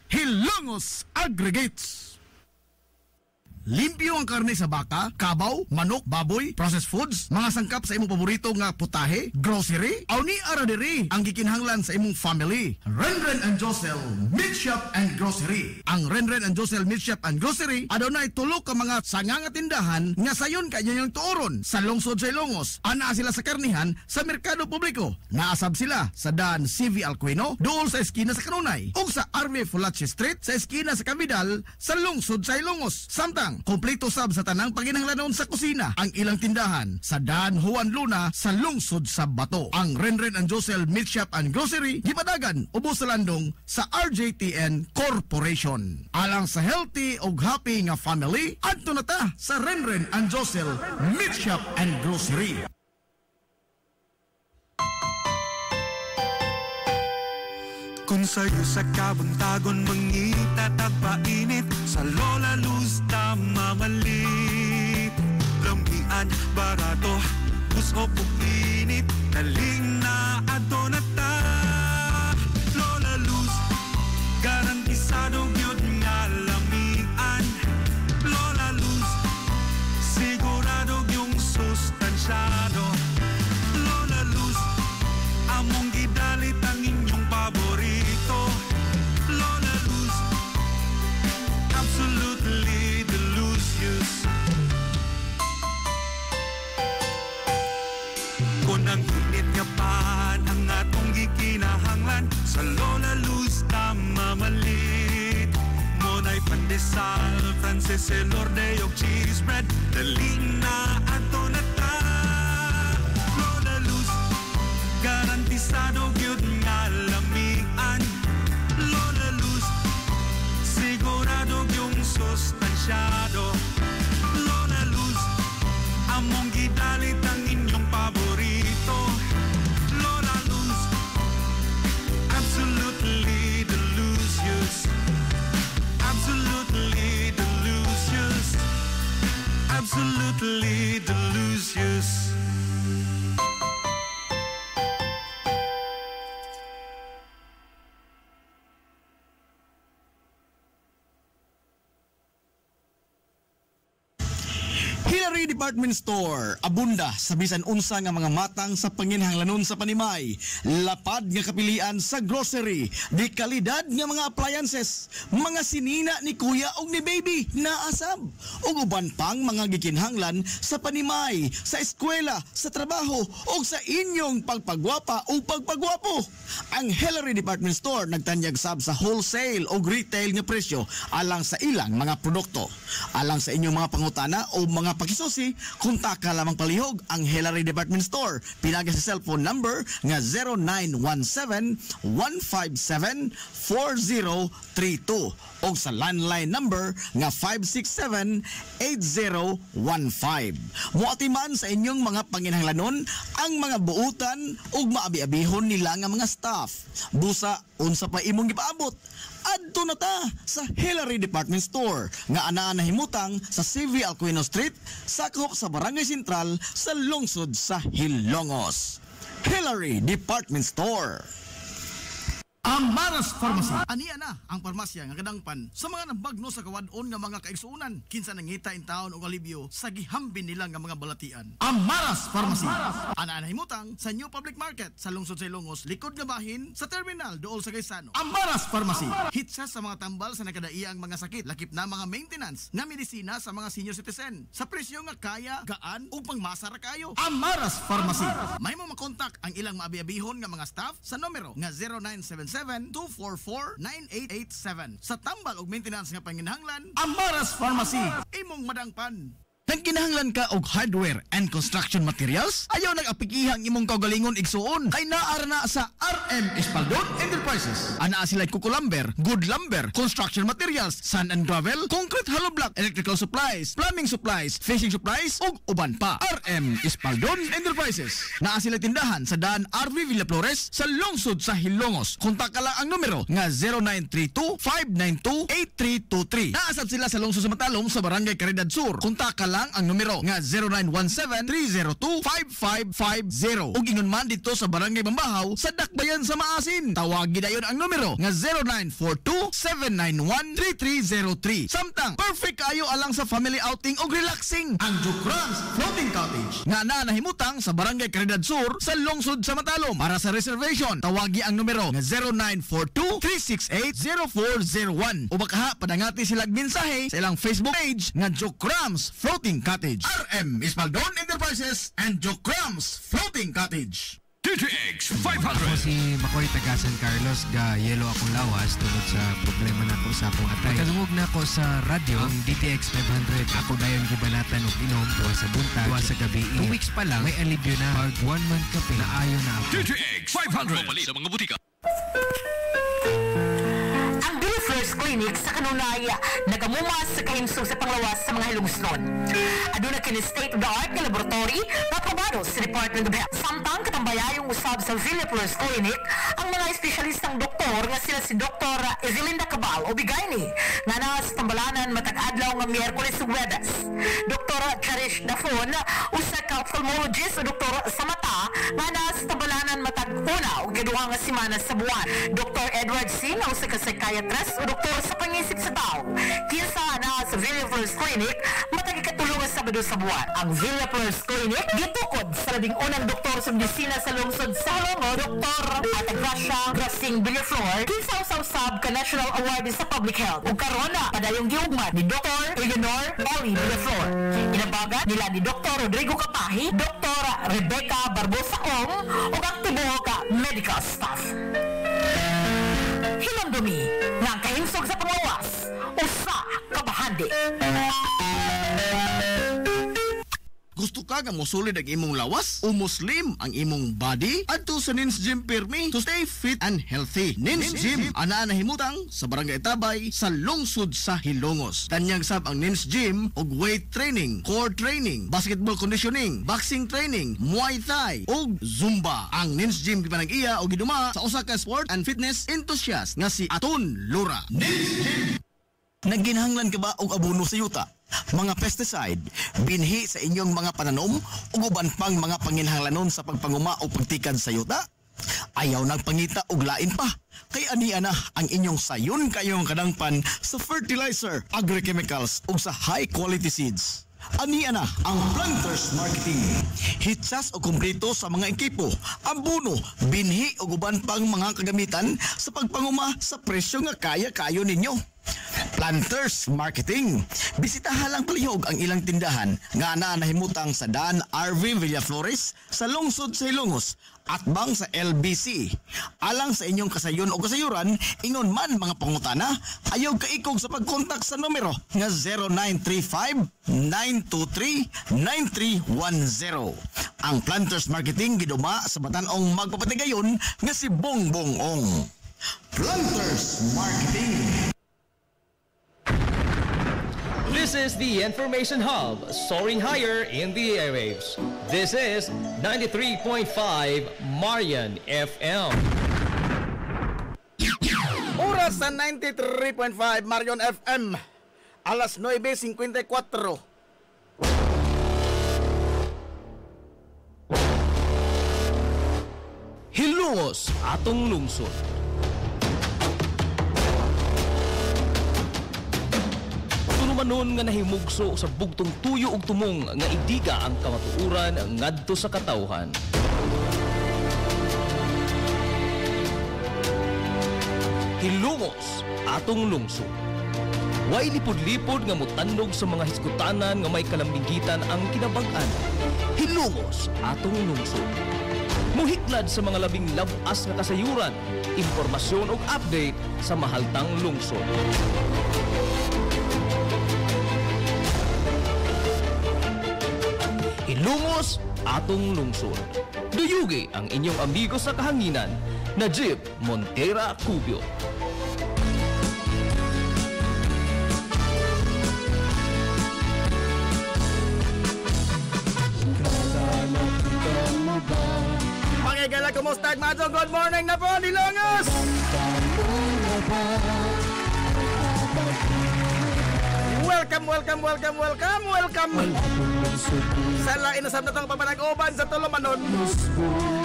Hilongos Aggregates. Limpyo ang karne sa baka, kabaw, manok, baboy, processed foods, mga sangkap sa imong paborito nga putahe, grocery, aw ni ara diri ang gikinahanglan sa imong family. Renren and Josel Meat Shop and Grocery. Ang Renren and Josel Meat Shop and Grocery adunay tulo ka mga sanga nga tindahan nga sayon kay yung tuoron sa lungsod sa Ilongos. Ana sila sa karnihan sa merkado publiko. Naasab sila sa Dan CV Alcuino dool sa eskina sa Kanunay ug sa RV Fulache Street sa eskina sa Cabidal sa lungsod sa Ilongos. Samtang kompleto sab sa tanang panginahanglanon sa kusina ang ilang tindahan sa Dan Juan Luna sa lungsod sa Bato. Ang Renren and Josel Meat Shop and Grocery gipadagan ubos sa landong sa RJTN Corporation. Alang sa healthy ug happy nga family, adto na ta sa Renren and Josel Meat Shop and Grocery. Kung sa'yo sa kabuntagon mangita tagpainit sa Lola Luz mamalit lambian barato puso puinit naling na adonata Lola Luz garantisado gyud nga lamian Lola Luz sigurado yung sustansyado Lola Luz among gidalit ang inyong paborito Lola Luz absolutely delicious kung ang init nga pan ang atong gikinahanglan sa Lola Luz mamalit monay pandesal Frances elorde og cheese bread daling na ato na ta Lola Luz garantisado gyud nga lamian Lola Luz sigurado yung sustansyado Lola Luz among gidalit ang inyong paborito Lola Luz absolutely delicious absolutely delicious absolutely delicious Hillary Department Store, abunda sa bisan unsa nga mga matang sa panginahanglanon sa panimay, lapad nga kapilian sa grocery, di kalidad nga mga appliances, mga sinina ni kuya ug ni baby naasab, ug uban pang mga gikinahanglan sa panimay, sa eskwela, sa trabaho ug sa inyong pagpagwapa o pagpagwapo. Ang Hillary Department Store nagtanyag sab sa wholesale ug retail nga presyo alang sa ilang mga produkto. Alang sa inyong mga pangutana o mga pakisusi, kontak ka lamang palihog ang Hillary Department Store. Pinaga sa cellphone number nga 0917-157-4032 o sa landline number nga 567-8015. Muatiman sa inyong mga panginahanglanon ang mga buutan ug maabi-abihon nila nga mga staff. Busa, unsa pa imong gipaabot? Adto na ta sa Hillary Department Store nga anaa nahimutang sa CV Alcuino Street, sakop sa Barangay Sentral sa lungsod sa Hilongos. Hillary Department Store. Ang Maras Pharmacy. Aniya na ang parmasya nga kadangpan sa mga nabagno sa kawadon nga mga kaigsuunan kinsa nangita in taon og alibyo sa gihambin nila nga mga balatian. Ang Maras Pharmacy. Ana himutang sa New Public Market sa lungsod sa Ilongos, likod nga bahin sa terminal dool sa Gaisano. Ang Maras Pharmacy. Hitsa sa mga tambal sa nakadaiang mga sakit, lakip na mga maintenance nga medisina sa mga senior citizen sa presyo nga kaya, gaan ug pangmasara kayo. Ang Maras Pharmacy. May mo makontak ang ilang maabi-abihon nga mga staff sa numero nga 0977-244-9887. Sa tambal og maintenance nga panginahanglan, Amaras Pharmacy, imong madangpan. Nagkinahanglan ka og hardware and construction materials? Ayaw nag-apikihang imong kaugalingon igsuon kay naara na sa RM Espaldon Enterprises. Ana sila kukulumber, good lumber, construction materials, sand and gravel, concrete hollow block, electrical supplies, plumbing supplies, fishing supplies ug uban pa. RM Espaldon Enterprises. Naa sila tindahan sa daan RV Villa Flores sa lungsod sa Hilongos. Kontak ka lang ang numero nga 0932-592-8323. Naasab sila sa lungsod sa Matalom sa Barangay Caridad Sur. Kontak ka lang lang ang numero nga 0917-302-5550. Ug ingon man dito sa Barangay Bambahaw sa Dakbayan sa Maasin. Tawagi dayon ang numero nga 0942-791-3303. Samtang perfect kayo alang sa family outing o relaxing. Ang Jocrans Floating Cottage nga nahimutang sa Barangay Caridad Sur sa lungsod sa Matalom. Para sa reservation, tawagi ang numero nga 0942-368-0401. O baka padangati silang mensahe sa ilang Facebook page nga Jocrans Floating Cottage. RM Ispaldon Enterprises and Jocrams Floating Cottage. DTX 500. Ako si Makoy taga San Carlos ga yelo akong lawas tungod sa problema nako sa akong atay. Kalungog na ako sa radyo ang DTX 500. Ako dayon gibalatan og inom tuwa sa buntag, tuwa sa gabi. 2 weeks pa lang may alibyo na. Pag 1 month kape na ayo na ako. DTX 500. Mapalit ang mga butika. Ang Billy Flores Clinic sa Kanunaya nagamumas sa kahimsog sa panglawas sa mga hilungsnon. Aduna kini state-of-the-art nga laboratory na aprobado sa Department of Health. Samtang katambayayong usab sa Billy Flores Clinic ang mga espesyalistang doktor nga sila si Dr. Evelinda Cabal o Bigayni nga na sa tambalanan matag adlaw nga Miyerkules ug Huwebes. Dr. Cherish Dafon usa ka ophthalmologist o doktor sa mata nga na sa tambalanan matag una ug kaduha nga semana sa buwan. Dr. Edward Singh usa ka psychiatrist o doktor sa pangisip sa tao. Kinsa na sa Villa Flores Clinic matag ikatulong nga Sabado sa buwan. Ang Villa Flores Clinic gitukod sa labing unang doktor sa medisina sa lungsod sa Halongo, Dr. Atagracia Grasing Villaflor, kinsa usab ka National Award sa Public Health. Ug karon na padayong giugmad ni Dr. Eleanor Ellie Villaflor. Inabagan nila ni Dr. Rodrigo Kapahi, Dr. Rebecca Barbosa Ong ug ang tibuok medical staff. Hinamdumi nga ang kahimsog sa panglawas usa ka bahandi. Gusto ka nga mosulid ang imong lawas o muslim ang imong body? Adto sa Nins Gym Pirmi to stay fit and healthy. Nins Gym ana nahimutang sa Barangay Tabay sa lungsod sa Hilongos. Tanyag sab ang Nins Gym og weight training, core training, basketball conditioning, boxing training, Muay Thai ug Zumba. Ang Nins Gym gipanag-iya og giduma sa usa ka sport and fitness enthusiast nga si Aton Lura. Nins Gym. Nagginahanglan ka ba og abono sa yuta? Mga pesticide, binhi sa inyong mga pananom o uban pang mga panginhanglanon sa pagpanguma o pagtikan sa yuta? Ayaw nagpangita og lain pa. Kay aniya na ang inyong sayon kayong kadangpan sa fertilizer, agrochemicals o sa high quality seeds. Aniya na ang Planters Marketing. Hitsas o kumpleto sa mga ekipo, abono, binhi o uban pang mga kagamitan sa pagpanguma sa presyo nga kaya-kayo ninyo. Planters Marketing. Bisitahan lang palihog ang ilang tindahan nga nahimutang sa Dan RV Villaflores sa lungsod sa Hilongos at bang sa LBC. Alang sa inyong kasayon o kasayuran, ingon man mga pangutana, ayaw kaikog sa pagkontak sa numero nga 0935-923-9310. Ang Planters Marketing giduma sa Batanong magpapatigayon nga si Bongbong Ong. Planters Marketing. This is the Information Hub, soaring higher in the airwaves. This is 93.5 Marian FM. Oras sa 93.5 Marion FM. Alas 9:54. Hilongos, atong lungsod. Manon nga nahimugso sa bugtong tuyo ug tumong nga idiga ang kamatuuran ngadto sa katawhan. Hilongos, atong lungsod. Way lipod-lipod nga mutandog sa mga hiskutanan nga may kalambigitan ang kinabag-an. Hilongos, atong lungsod. Muhiklad sa mga labing labas nga kasayuran, impormasyon ug update sa mahaltang lungsod. Hilongos, atong lungsod. Duyugi ang inyong amigo sa kahanginan, Najib Montera Cubio. Magigala, kumusta? Madzo, good morning na po, Hilongos! Welcome. Sa lain na sabna tong pamanag-uban sa Tulumanon.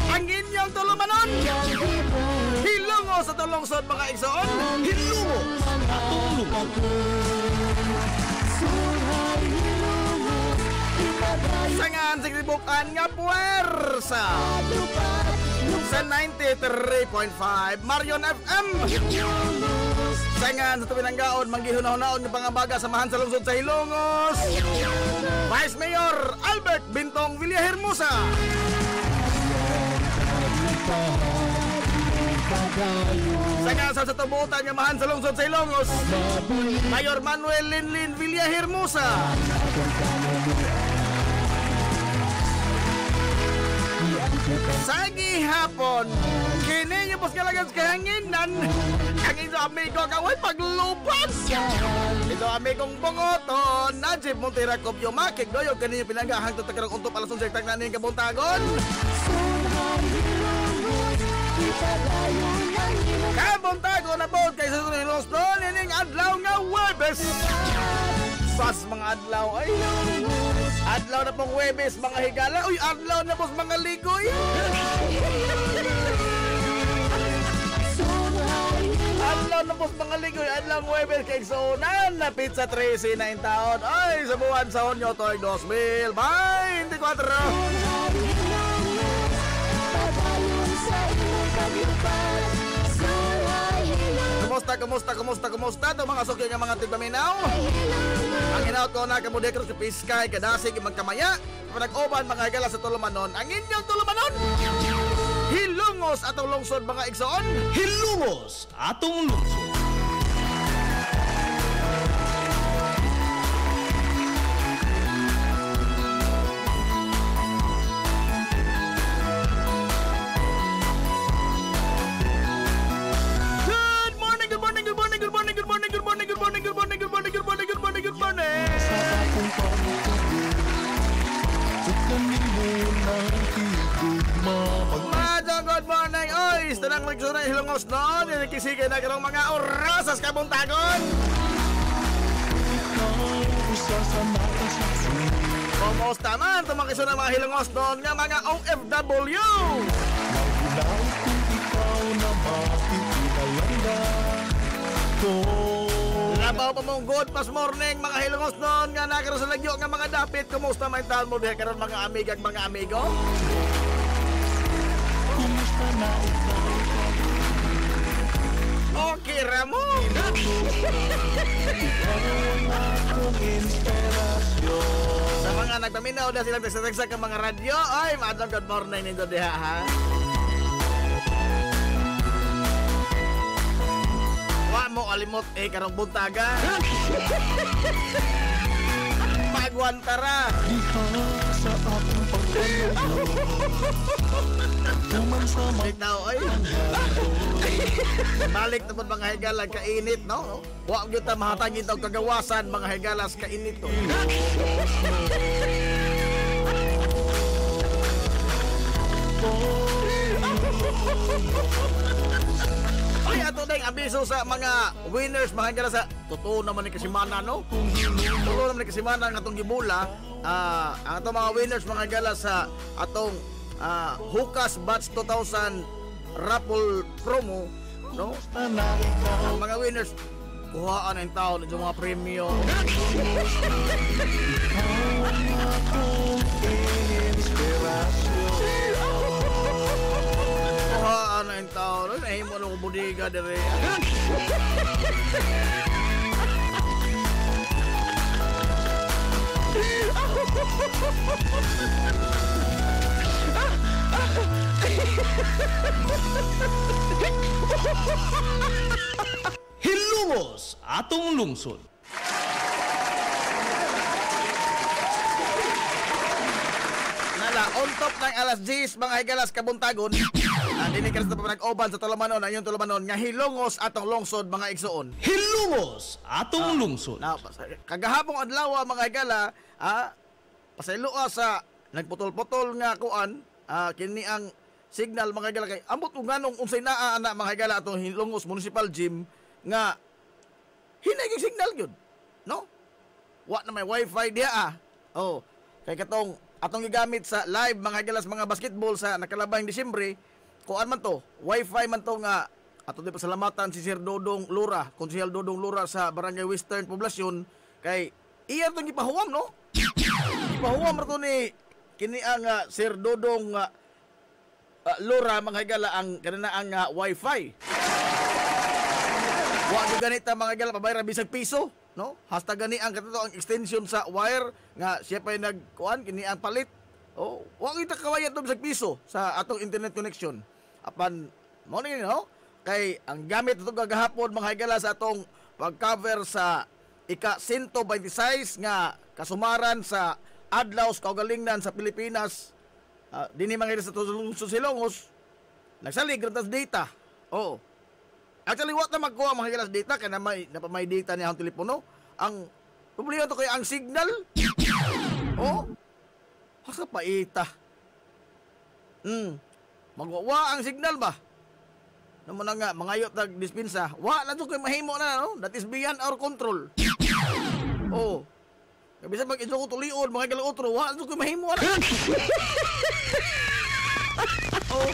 Ang inyong Tulumanon. Hilungo sa tulungsod mga igsoon. Hilungo atong lungsod. Sangan sigribukan nga puwersa sa 93.5 Marion FM. Sangan sa tuwinanggaon manggihunahon-naon ng pangabaga samahan sa lungsod sa Hilongos. Vice Mayor Albert Bintong Villahermosa. Sangan sa tubutan nga mahan sa lungsod sa Hilongos. Mayor Manuel Linlin Villahermosa. Sagi hapon, kini niyo pos kalagan sa kahanginan. Ang ito amigo kaway paglupas. Ito amigong bungoton, Najib Montera Kopyo Makik, doyo kanina pinagahang tutakarang untop alason sa tagnanin kabuntagon. Kabuntagon na po kay sa Hilongos doon, ining adlaw nga Webes. Sas mga adlaw ay adlaw na pong Webes mga higala. Uy, adlaw na pong mga ligoy. Adlaw na pong mga ligoy. Adlaw Webes kay Sonan na pizza 13 na in taon. Ay, sa buwan sa Hunyo to'y 2024. Kumusta to mga sukyo nga mga tigpaminaw? Ang hinaut ko na kamudekro sa Piskay, Kadasig, Magkamaya, panag-oban mga higala sa Tulumanon. Ang inyong Tulumanon! Hilungos atong lungsod mga igsoon! Hilungos atong lungsod! Good morning, oy! Tanang nagsunay Hilongos noon. Nakikisigay na karong mga orasas kabuntagon. Kumusta man tumakisunay mga Hilongos noon nga mga OFW. Labaw pa mong good pas morning mga Hilongos noon nga nakaroon sa lagyo nga mga dapit. Kumusta man taon mo diha karon mga amigag mga amigo? Okay, Ramon. Sa mga nagpaminaw na silang tagsa-tagsa ka mga radyo, ay, madam, good morning nito diha, ha? Wa mo alimot, karong buntaga. Magwantara. Sa akong Ikaw, ay. Balik naman mga higala, kainit, no? Huwag nyo ta mahatangin daw kagawasan, mga higalas, kainit, to. Ay, ato na yung abiso sa mga winners, mga higala sa totoo naman ni Kasimana, no? Totoo naman ni Kasimana ng atong gibula. Ang atong mga winners, mga higala sa atong Hukas Batch 2000 raffle promo, no? Ang mga winners kuhaan ang taon ng mga premyo. Kuhaan ang taon. Nahimo na ko budiga dire. Hilungos atong lungsod. Nala, on top ng alas 10 mga higalas kabuntagon. Dili ka sa panag-oban sa Tulumanon, ayun Tulumanon nga hilungos atong lungsod mga igsoon. Hilungos atong lungsod. Kagahapong adlaw mga higala, pasayloa sa nagputol-putol nga kuan, kini ang signal mga higala kay ambot kung nganong unsay naa ana mga higala atong Hilongos Municipal Gym nga hinay yung signal yun, no? wa na may wifi diha Oh, kay katong atong gigamit sa live mga higalas mga basketball sa nakalabang Disyembre, kuan man to, wifi man to nga ato di pasalamatan si Sir Dodong Lura, Konsehal Dodong Lura sa Barangay Western Poblasyon kay iya tong gipahuwam no. Gipahuwam ra to ni kini ang Sir Dodong Lura mga higala ang kanina ang wifi. Wa gyud ganita mga higala pabayra bisag piso, no? Hasta gani ang katuto ang extension sa wire nga siya pa nagkuan kini ang palit. Oh, wa gyud kawaya to bisag piso sa atong internet connection. Apan mo ni no? Kay ang gamit ito gagahapon mga higala sa atong pag-cover sa ika-126 nga kasumaran sa adlaw sa kaugalingnan sa Pilipinas. Dini mga higala sa Silongos nagsalig tas data. Oo. Actually, what na magkuha mga higalas data kaya napamay data niya ang telepono. Ang problema to kaya ang signal. Oh, hasa paita. Magwawa ang signal ba? Naman nga, mangayot na dispensa. Wa na to kayo mahimo na, no? That is beyond our control. Oh. Kabisa mag-iso ko tulion, mga higalang otro. Wa na to kayo mahimo na. Oh.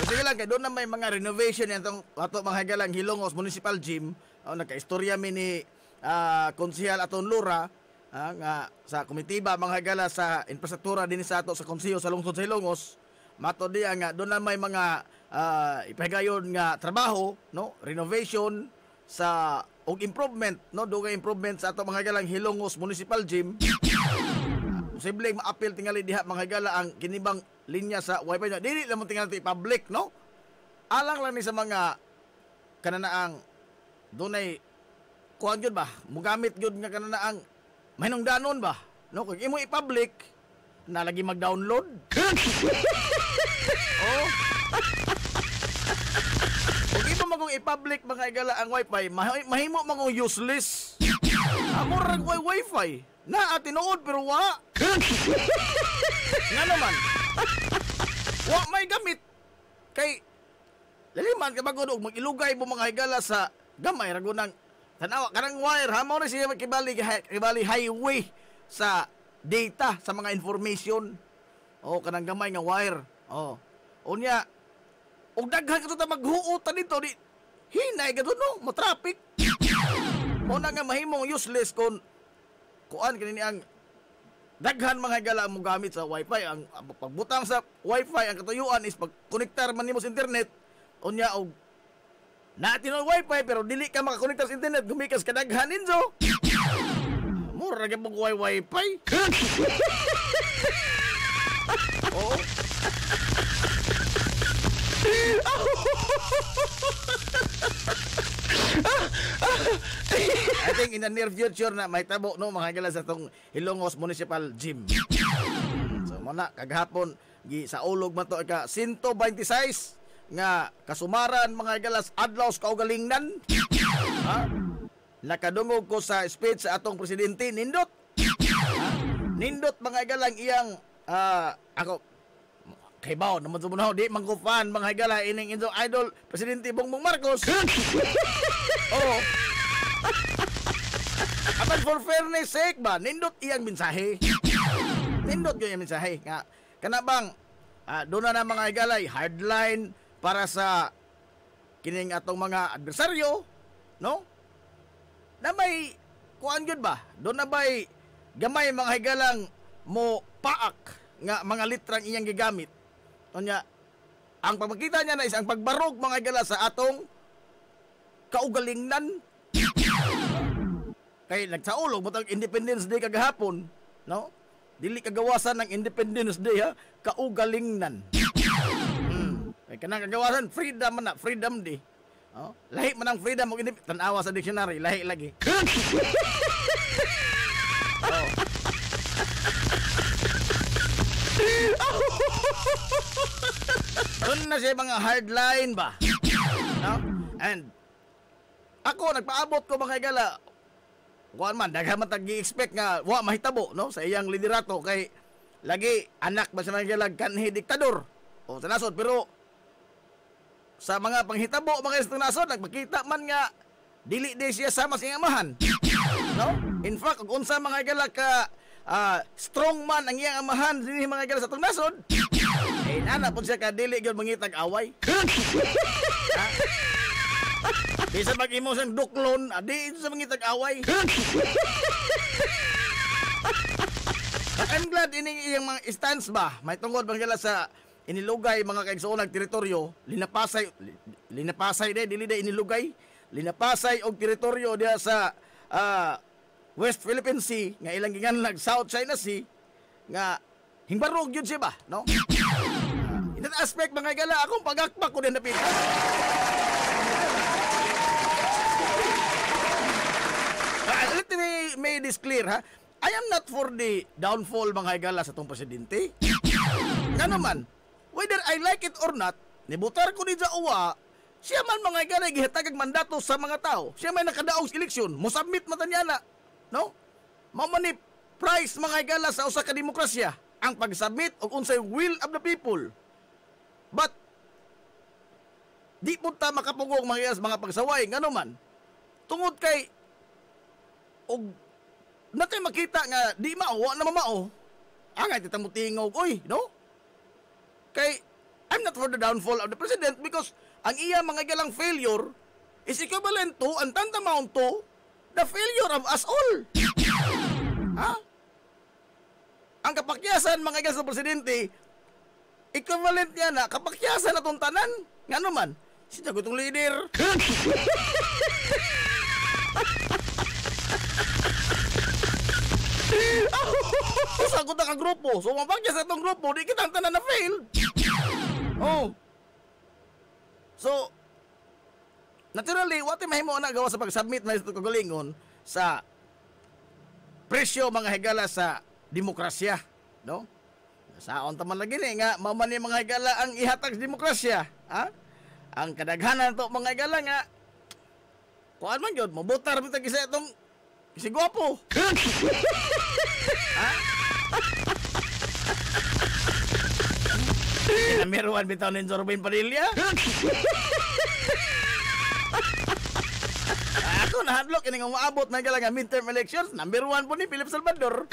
Sige lang, kaya doon na may mga renovation yan itong ato mga higalang Hilongos Municipal Gym. Nagka-istorya mi ni Konsehal Aton Lura nga sa komitiba mga higala sa infrastruktura din sa ato sa konseho sa lungsod sa Hilongos. Mato diya nga doon na may mga ipahigayon nga trabaho, no, renovation sa og improvement, no, dugay improvement sa ato mga higalang Hilongos Municipal Gym. Posible ma-appeal tingali diha mga higala ang kinibang linya sa wifi na dili lamang tingali i-public, no, alang lang ni sa mga kananaang dunay kuan gyud ba mugamit gyud nga kananaang mahinungdanon ba, no, kung imo i-public na lagi mag-download. Oh. Kung imo magong i-public mga igala ang wifi, mahimo magong useless. Amo ra wifi. Na tinuod pero wa. Nga naman. Wa may gamit. Kay laliman ka bagod og mag-ilugay mo mga higala sa gamay ra gunang tanawa kanang wire ha mo na siya kibali highway sa data sa mga information. Oh, kanang gamay nga wire. Oh. Unya og daghan ka ta maghuutan dito di hinay ka no, mo traffic. Mo na nga mahimong useless kon kuan kanini ang daghan mga higala mo gamit sa wifi. Ang pagbutang sa wifi ang katuyuan is pag konektar man nimo sa internet unya og natin ang wifi pero dili ka makakonektar sa internet gumikas kadaghan ninyo. Mura ka pag wifi. Oh. I think in the near future na may tabo no mga higala sa tong Hilongos Municipal Gym. So muna kagahapon sa ulog man to ka 126 nga kasumaran mga higalas adlaw sa kaugalingnan. Ha? Nakadungog ko sa speech sa atong presidente nindot. Nindot mga higalang iyang ako kay bao naman sa munaw di mangkufan mga higala ining idol presidente Bongbong Marcos. Oh. Apan for fairness sake ba nindot iyang mensahe. Nindot yung mensahe nga kana bang doon na mga higalay hardline para sa kining atong mga adversaryo, no? Na may kuan gyud ba? Doon na bay gamay mga higalang mo paak nga mga litrang iyang gigamit. Unya ang pagpakita niya na is ang pagbarog mga higala sa atong kaugalingnan. Kay nagsaulog mo tag Independence Day kagahapon, no? Dili kagawasan ng Independence Day ha, kaugalingnan. Kay kanang kagawasan freedom man na, freedom day. Oh, lahi man ang freedom og tan-awa sa dictionary, lahi lagi. Oh. Doon na siya mga hardline ba? No? And ako nagpaabot ko mga higala kuan man daghan man tag gi-expect nga wa mahitabo no sa iyang liderato kay lagi anak ba sa mga higala kanhi diktador o sa nasod, pero sa mga panghitabo mga sa nasod nagpakita man nga dili di siya sama sa iyang amahan, no? In fact kung unsa mga higala ka strong man ang iyang amahan dinhi mga higala sa tong nasod, nana po siya ka dili gyud mangitag away. Di sa mag-imo siyang duklon, di sa mangitag away. I'm glad ini iyang mga stance ba, may tungod bang gala sa inilugay mga kaigsoonag teritoryo, linapasay dili inilugay, linapasay og teritoryo diha sa West Philippine Sea nga ilang ginganlag South China Sea nga hingbarog yun siya ba, no? In that aspect mga gala, akong pagakpak ko din napita. Let me make this clear, ha? I am not for the downfall mga higala sa itong presidente. Nga naman, whether I like it or not, nibutar ko ni Uwa, siya man mga higala gihatagag mandato sa mga tao. Siya may nakadaog sa eleksyon, musabmit matan niya na. No? Mamani price mga higala sa usa ka demokrasya, ang pagsubmit og unsay will of the people. But, di po ta makapugong mga pagsaway, nga naman, tungod kay og natay makita nga di mao na mamao angay titang mutingog oy, no? Kay I'm not for the downfall of the president because ang iya mga galang failure is equivalent to and tantamount to the failure of us all. Ha? Ang kapakyasan mga galang sa presidente equivalent niya na kapakyasan na itong tanan. Nga naman, siya ko itong leader. Sagot na ka grupo. So, mapagkyasan itong grupo, di kitang tanan na fail. Oh. So, naturally, what mahimo na gawa sa pag-submit na ito kagalingon sa presyo mga higala sa demokrasya. No? Saon taman lagi ni nga mamani mga higala ang ihatag sa demokrasya, ha? Ang kadaghanan to mga higala nga kuan man gyud mabutar bitag isa itong si gwapo. Ha? Number 1 bitaw ni Jorbin Padilla. Ako nahadlok ini nga maabot na higala nga midterm elections, number 1 po ni Philip Salvador.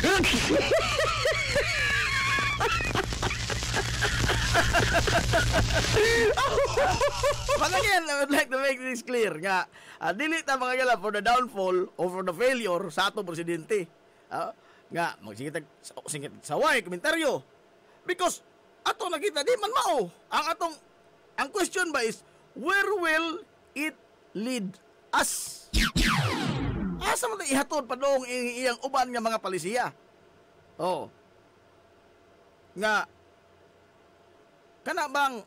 But again, I would like to make this clear nga dili ta mga gala for the downfall or for the failure sa atong presidente. Nga magsingit saway komentaryo because ato nakita di man mao ang question ba is where will it lead us? Asa man ihatod padong iyang uban nga mga palisiya? Oh. Nga kana bang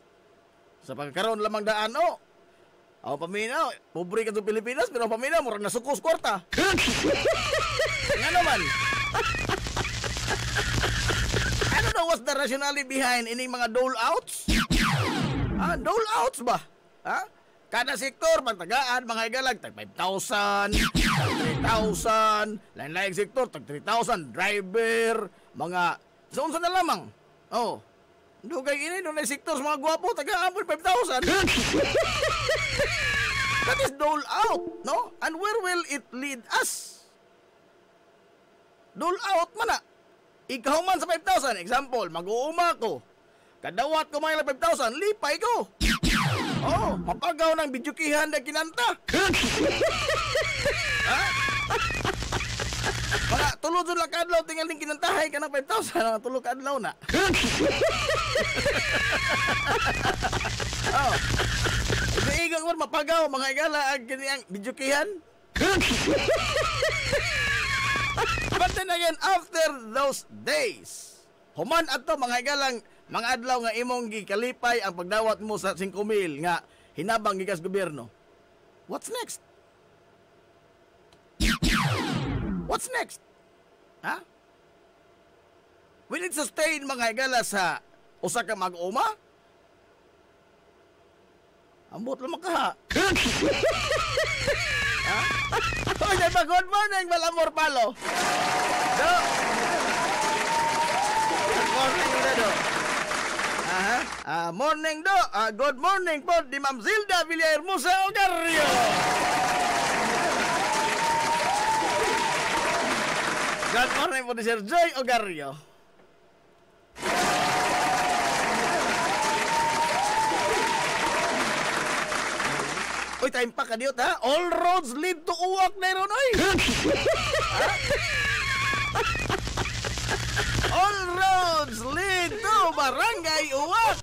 sa pagkaroon lamang daan ako paminaw pobre ka sa Pilipinas pero paminaw murag nasukos kwarta. Nga naman I don't know what's the rationale behind ining mga dole outs. Dole outs ba? Kada sektor pagtagaan mga higalag tag 5,000 3,000 lain-lain sektor tag 3,000 driver mga sa na lamang. Oh. Dugay ini doon na sektor sa mga gwapo, taga-ampon 5,000. That is dole out, no? And where will it lead us? Dole out man na. Ikaw man sa 5,000, example, mag-uuma ko. Kadawat ko mga 5,000, lipay ko. Oh, mapagaw ng bidyukihan na kinanta. Ha? Mga tulod lang kadlaw tinggal ning kinantahay ka ng 5,000 tulog kadlaw na. Oh. Iigang mo mapagaw mga igala ang kanyang bidyukihan. But then again, after those days, human ato mga igalang mga adlaw nga imong gikalipay ang pagdawat mo sa 5,000 nga hinabang gikas gobyerno. What's next? What's next? Ha? Will it sustain mga higala sa usa ka mag-uma? Ambot lang makaha. Ha? Good morning, Malamor Palo. morning do. Morning do. Good morning po di Ma'am Zilda Villahermosa Ogario. Good morning po di Sir Joy Ogario. Uy, time pa kadiyot ha. All roads lead to Uwak na ron, oy. All roads lead to Barangay Uwak.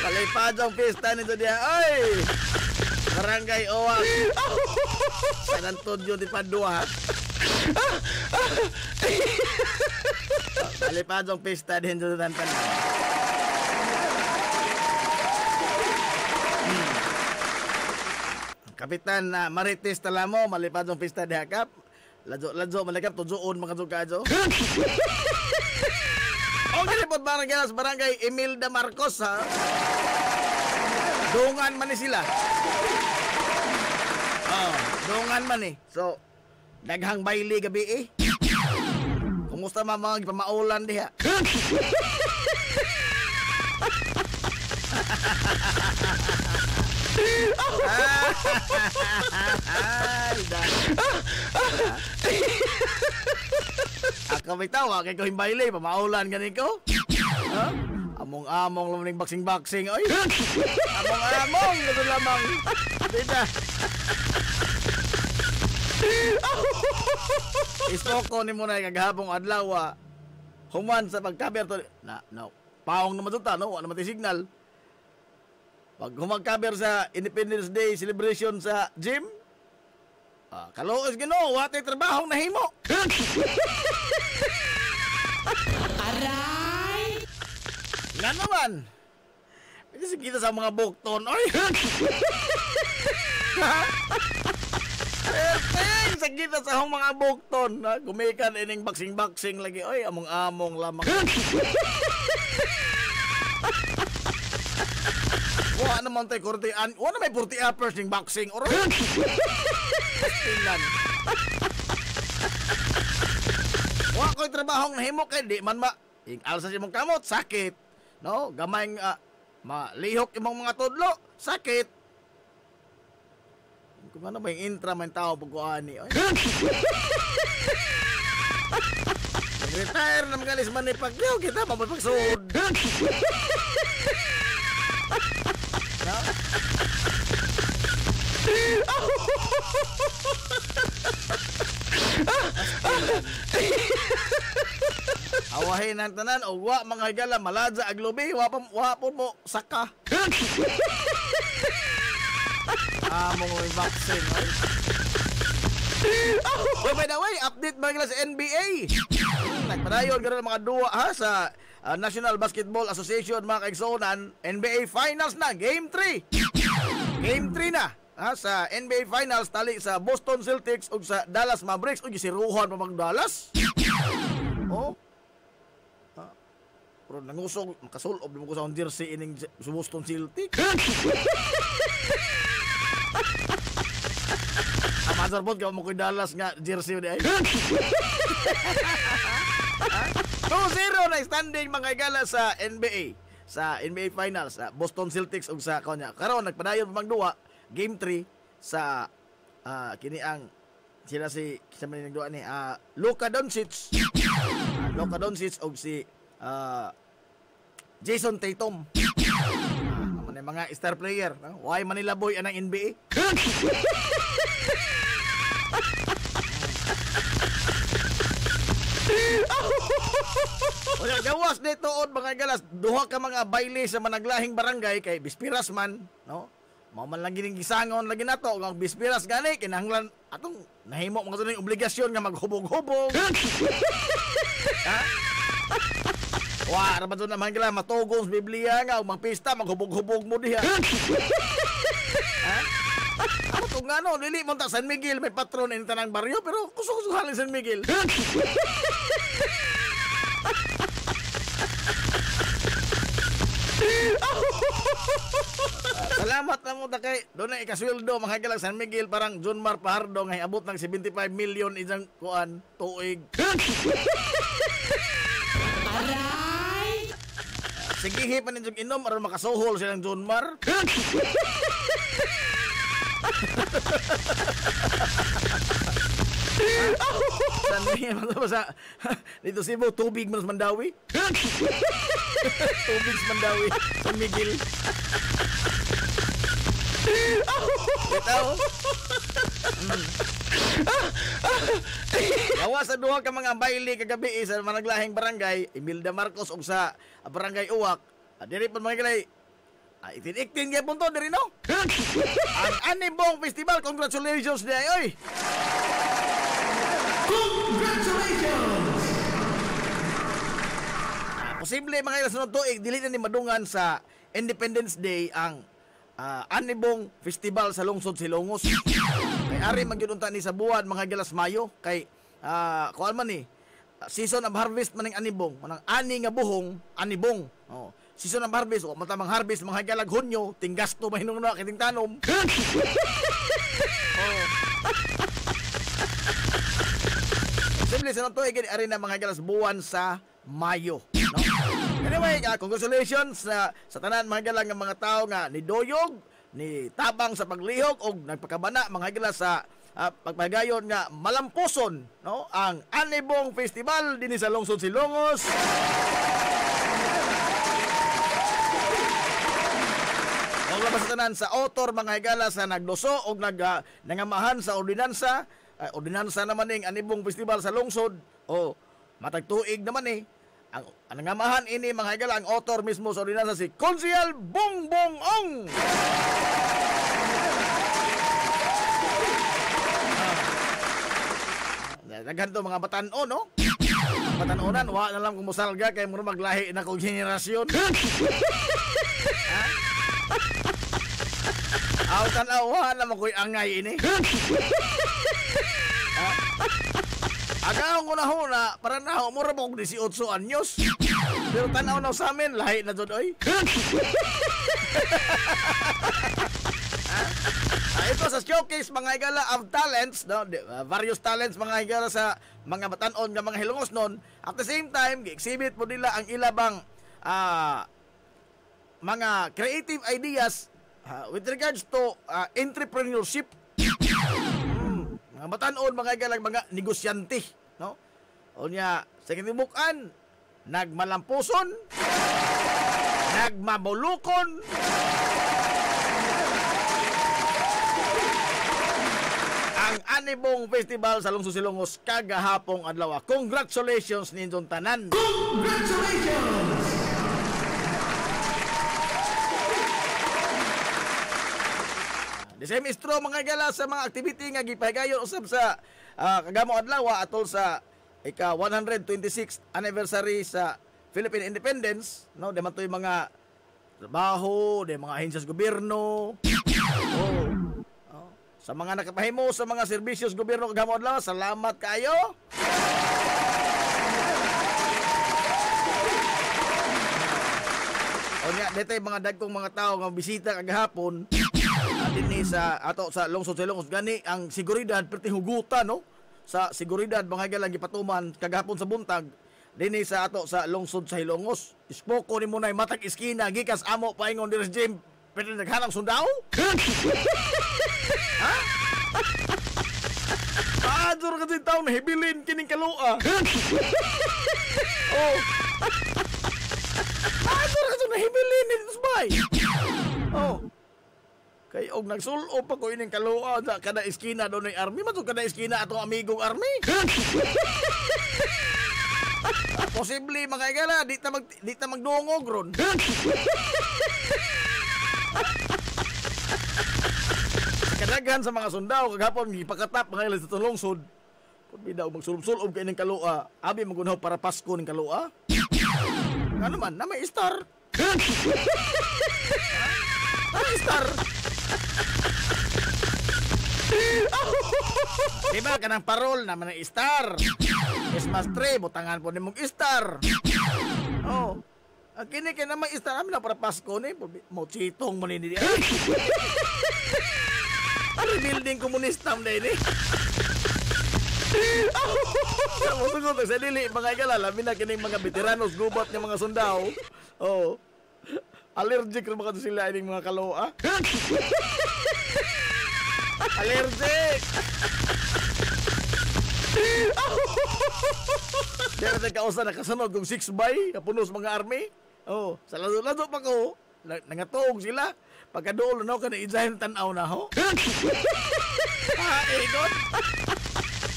Kalipadong pista nito diya, oy. Barangay Uwak. San Antonio di Padua. Kalipadong pista din dito tantan. Kapitan na Marites Talamo, malipad ng pista di hakap. Ladyo malakap, tudyoon mga tugadyo. Okay po barangay Imelda Marcos ha. Dungan man ni sila. Dungan man eh. So, daghang baili gabi eh. Kumusta mga pamaulan diha? Ako bitaw, kay ko himbayle, pamaulan ganin ko. Among-among luming baksing-baksing, oy. Among-among, ito lamang. Dita. Isoko ni mo na kaghabong adlaw, human sa pagkaber to. Paong naman ito, no? Ano naman signal? Pag humagkaber sa Independence Day celebration sa gym, kaluos Ginoo, watay trabahong nahimo. Aray! Nga naman. Kasi kita sa mga bukton, oy. Perteng sa kita sa mga bukton, gumikan ining baksing-baksing lagi, oy, among-among lamang. Wala naman tayo kurtian. Wala may 40 uppers yung boxing. Oro. Pastilan. Wala ko'y trabahong nahimo kay di man ing alsa si mong kamot, sakit. No? Gamay malihok imong mga tudlo, sakit. Kung ano ba yung intra man tao pagkuhan ni. Nag-retire na magalis man ni Pagyo. Kita mapagpagsuod. No? Awahin ang tanan o wa mga higala maladza aglubi wa po mo saka. Among may vaccine. Oh, by the way, update mga sa NBA. Nagpadayon gano'n mga duwa ha sa National Basketball Association mga kaigsonan. NBA Finals na, Game 3. Game 3 na ha, sa NBA Finals tali sa Boston Celtics ug sa Dallas Mavericks. Ug gisiruhan pa mag Dallas. Oh. Pero nangusog, makasulob mo ko sa jersey ining sa Boston Celtics. Amazar po, kaya mo ko Dallas nga jersey di ay. 2-0 na standing mga igala sa NBA. Sa NBA Finals, sa Boston Celtics ug sa kanya. Karon nagpadayon pa magduwa, Game 3 sa kini ang sila si sa man nagduwa ni Luka Doncic. Luka Doncic ug si Jason Tatum. Mga star player, why Manila Boy anang NBA? O gawas dito on mga galas, duha ka mga baile sa managlahing barangay kay Bispiras man, no? Mao man lang gining gisangon lagi nato ang Bispiras gani kinahanglan atong nahimo mga tuning obligasyon nga maghubog-hubog. Ha? Wa ra ba to naman gila matugong sa Biblia nga magpista maghubog-hubog mo diha. Ha? Ako to nga no, dili mo ta San Miguel may patron in tanang baryo pero kusog-kusog halin San Miguel. Salamat na mo ta kay doon na ikasweldo mga galang San Miguel parang John Mar Pahardo nga abot ng 75 million isang kuan tuig. Sige, pa ninyong inom aron makasuhol silang John Mar. sa dito Cebu, tubig mas Mandawi. Tubig sa Mandawi, San Miguel. Ito. Gawa sa duha ka mga baili kagabi sa managlahing barangay Imelda Marcos ug sa barangay Uwak. Diri pa mga galay. Itin-iktin gyud punto diri no. Ang Anibong Festival, congratulations day oy. Congratulations. Posible mga ilang sunod tuig dili na ni madungan sa Independence Day ang Anibong Festival sa lungsod Silongos. Kay ari magyud ni sa buwan mga gilas Mayo kay kuan man ni season of harvest maning Anibong, manang ani nga buhong Anibong. Oh, season of harvest o matamang harvest mga galag Hunyo, tinggasto mahinung na kiting tanom. Oh. Simple sa tuig ari na mga gilas buwan sa Mayo, no? Anyway, congratulations sa tanan mga galang nga mga tao nga ni Doyog, ni tabang sa paglihok og nagpakabana mga gilas sa pagpagayon nga malampuson, no, ang Anibong Festival dinhi sa lungsod Silongos. Ang labas sa tanan sa author mga higala sa nagluso og nangamahan sa ordinansa, ordinansa naman ning Anibong Festival sa lungsod. O matag tuig naman ang nangamahan ini mga higala ang author mismo sa ordinansa si Konsehal Bongbong Ong. Naghanto mga batan-o, no? Batan-onan, wa na lang kung musalga kay muro maglahi na kong henerasyon. Awtan awa na makoy angay ini. Agaw ko na huna, para na ho, mura mo kong 18 anyos. Pero tanaw na sa amin, lahi na dyan, oy. Ito sa showcase mga higala of talents, no? Various talents mga higala sa mga batanon nga mga Hilongos nun. At the same time, gi-exhibit po nila ang ilabang mga creative ideas with regards to entrepreneurship. Mga batanon mga higala mga negosyante, no? O niya, sa kinimukan, nagmalampuson, nagmabulukon, ang Anibong Festival sa lungsod Silongos kagahapong adlaw. Congratulations ninyong tanan. Congratulations! The same is true mga gala sa mga activity nga gipahigayon usab sa kagamong adlaw atol sa ika 126th anniversary sa Philippine Independence, no? Di man to'y mga trabaho, di mga ahensyas gobyerno. Sa mga nakapahimo sa mga serbisyos gobyerno kagamon adlaw, salamat kayo. Onya detay mga dagkong mga tao nga bisita kagahapon dinhi sa ato sa lungsod Silongos gani ang seguridad perti hugutan, no? Sa seguridad mga galang gipatuman kagahapon sa buntag dinhi sa ato sa lungsod sa Hilongos. Ispoko ni mo nay matag iskina gikas amo paingon diri sa gym perti naghanang sundao. Ha? Ador ka din taon, hibilin kining kalua. Oh. Ador ka din, hibilin nito sabay. Oh. Kay og nagsulo pa ko ining kalua sa kada iskina doon ng army. Matug kada iskina atong amigong army. Posible mga igala, di ta magdungog ron. Kadaghan sa mga sundao kagapon gipakatap mga ilang sa lungsod. Pud bidaw magsulom-sulob kay ning kalua, abi magunhaw para Pasko ning kalua. Ano man, na may star. Ay star. Diba kanang parol na man star. Christmas tree butangan po nimong star. Oh. Ang kini kay na may star amin na para Pasko ni mo chitong man ni. Ano building komunista mo din eh? Sa musugot sa dili mga igala, labi na kining mga veteranos gubat ng mga sundao. Oh, Allergic rin ba sila ining mga kaloa? Allergic! Dere na kausa nakasunod kung 6 by kapunos mga army. Oh, sa lado-lado pa ko, nangatuog sila. Pagkadool na ka na izahin tanaw na ho. Ikot.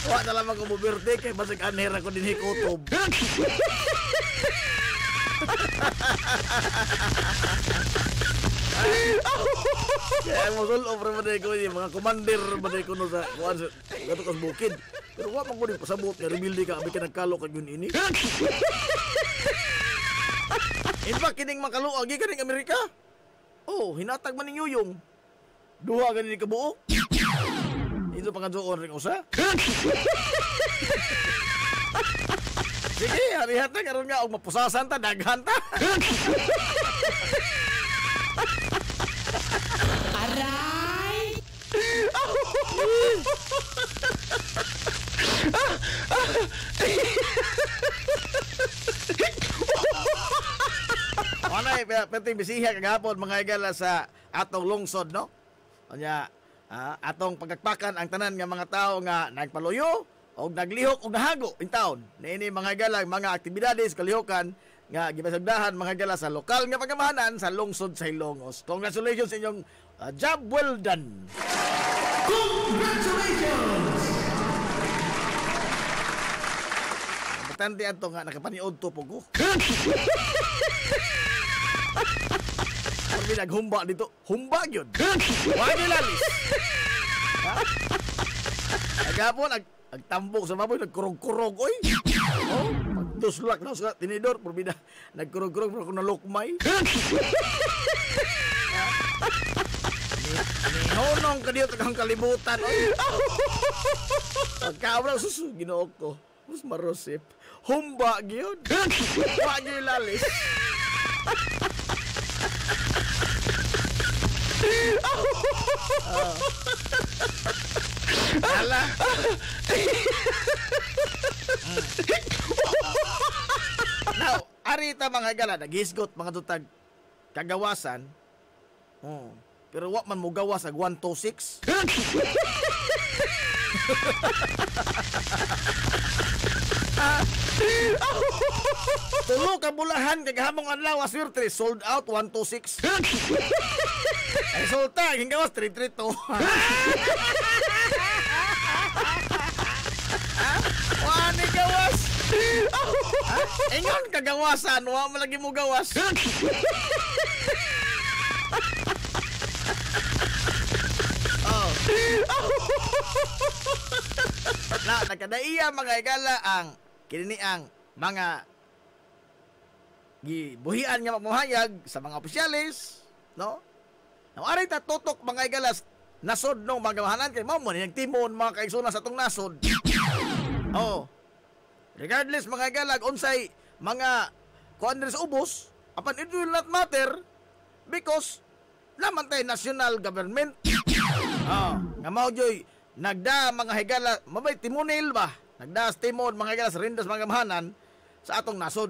Wa na lamang ko mo birthday kay basig anher ako din hikutob. Kaya mo sul over man ko yung mga commander man ko no sa kuan sa gato kas bukid. Pero wa man ko din pasabot nga rebuildi ka abi ka nagkalo kag yun ini. In fact kining makaluo agi kaning Amerika. Oh, hinatag man ninyo yung duha ganin ka buo. Ito pangadyoon ring usa. Sige, harihat na karon nga og mapusasan ta daghan ta. Aray! Anay, penting bisiha kagapon mga igala sa atong lungsod, no? Kanya, atong pagkakpakan ang tanan nga mga tao nga nagpaluyo o naglihok o nahago in town. Niini mga igala, mga aktibidades, kalihokan nga gipasagdahan mga igala sa lokal nga pagamahanan sa lungsod sa Ilongos. Congratulations sa inyong job well done. Congratulations! Importante ato nga nakapaniod to po ko. Kami naghumba dito. Humba yun. Huwag nilalis. Agapon, agtambok sa baboy, nagkurog-kurog. Oy! Oh, magduslak na sa tinidor. Purbida, nagkurog-kurog pero kung nalukmay. Nihonong ka dito kang kalibutan. Oy! Pagkaabra, susu, ginook ko. Mas marosip. Humba yun. Huwag nilalis. Ala. Now, arita mga gala, naghisgot mga dutag kagawasan. Pero wa man mo gawas ag 126. Tulo ka bulahan kag hamong adlaw aswerte sold out 126. Ay solta gingawas 332. Wani gawas. Ingon kagawasan wa mo lagi mo gawas. Na nakadaiya mga igala ang kini ang mga gibuhian nga mamuhayag sa mga opisyalis, no? Now aray ta tutok mga igalas nasod no magamahanan kay mao man nagtimon mga kaigsoon sa atong nasod. Oh. Regardless mga igalag unsay mga kuan sa ubos, apan it will not matter because naman tay national government. Nga mao joy nagda mga higala mabay timonil ba? Nagda timon mga higala sa rindas mga gamahanan sa atong nasod.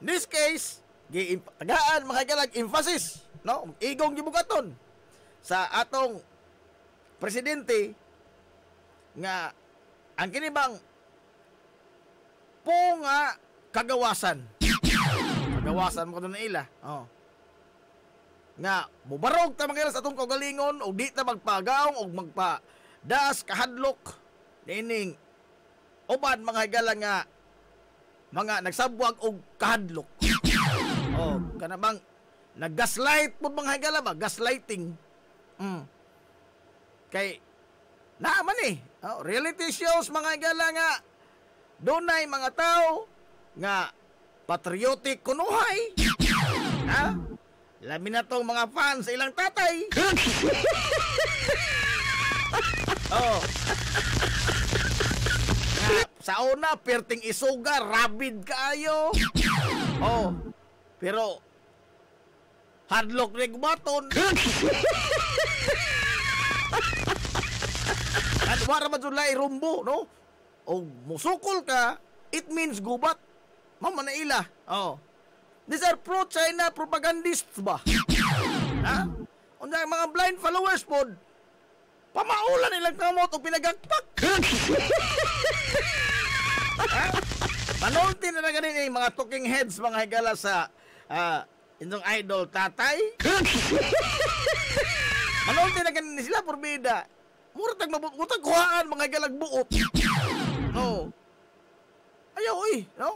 In this case, tagaan mga higala emphasis, no? Igong gibugaton sa atong presidente nga ang kini bang po nga kagawasan. Kagawasan mo na ila. Oh. Nga mubarog ta mga sa atong kaugalingon o di ta magpagaong o magpadaas kahadlok nining uban mga higala nga mga nagsabwag og kahadlok. Oh, kana bang naggaslight pud mga higala ba, gaslighting. Kay naaman reality shows mga higala nga dunay mga tao nga patriotic kunuhay. Ha? Labi na tong mga fans sa ilang tatay. Oh. Sa una, perting isuga, rabid kaayo. Oh. Pero, hadlock rin gumaton. At wala man sulay rumbo, no? O musukol ka, it means gubat. Mama na ila. Oh. These are pro-China propagandists ba? Ha? Unya mga blind followers po, pamaulan nilang kamot o pinagagpak. Ha? Manulti na ganin mga talking heads, mga higala sa inyong idol tatay. Manulti na ganin sila, porbida. Murtag mabutag kuhaan, mga higalag buot. No. Ayaw, no?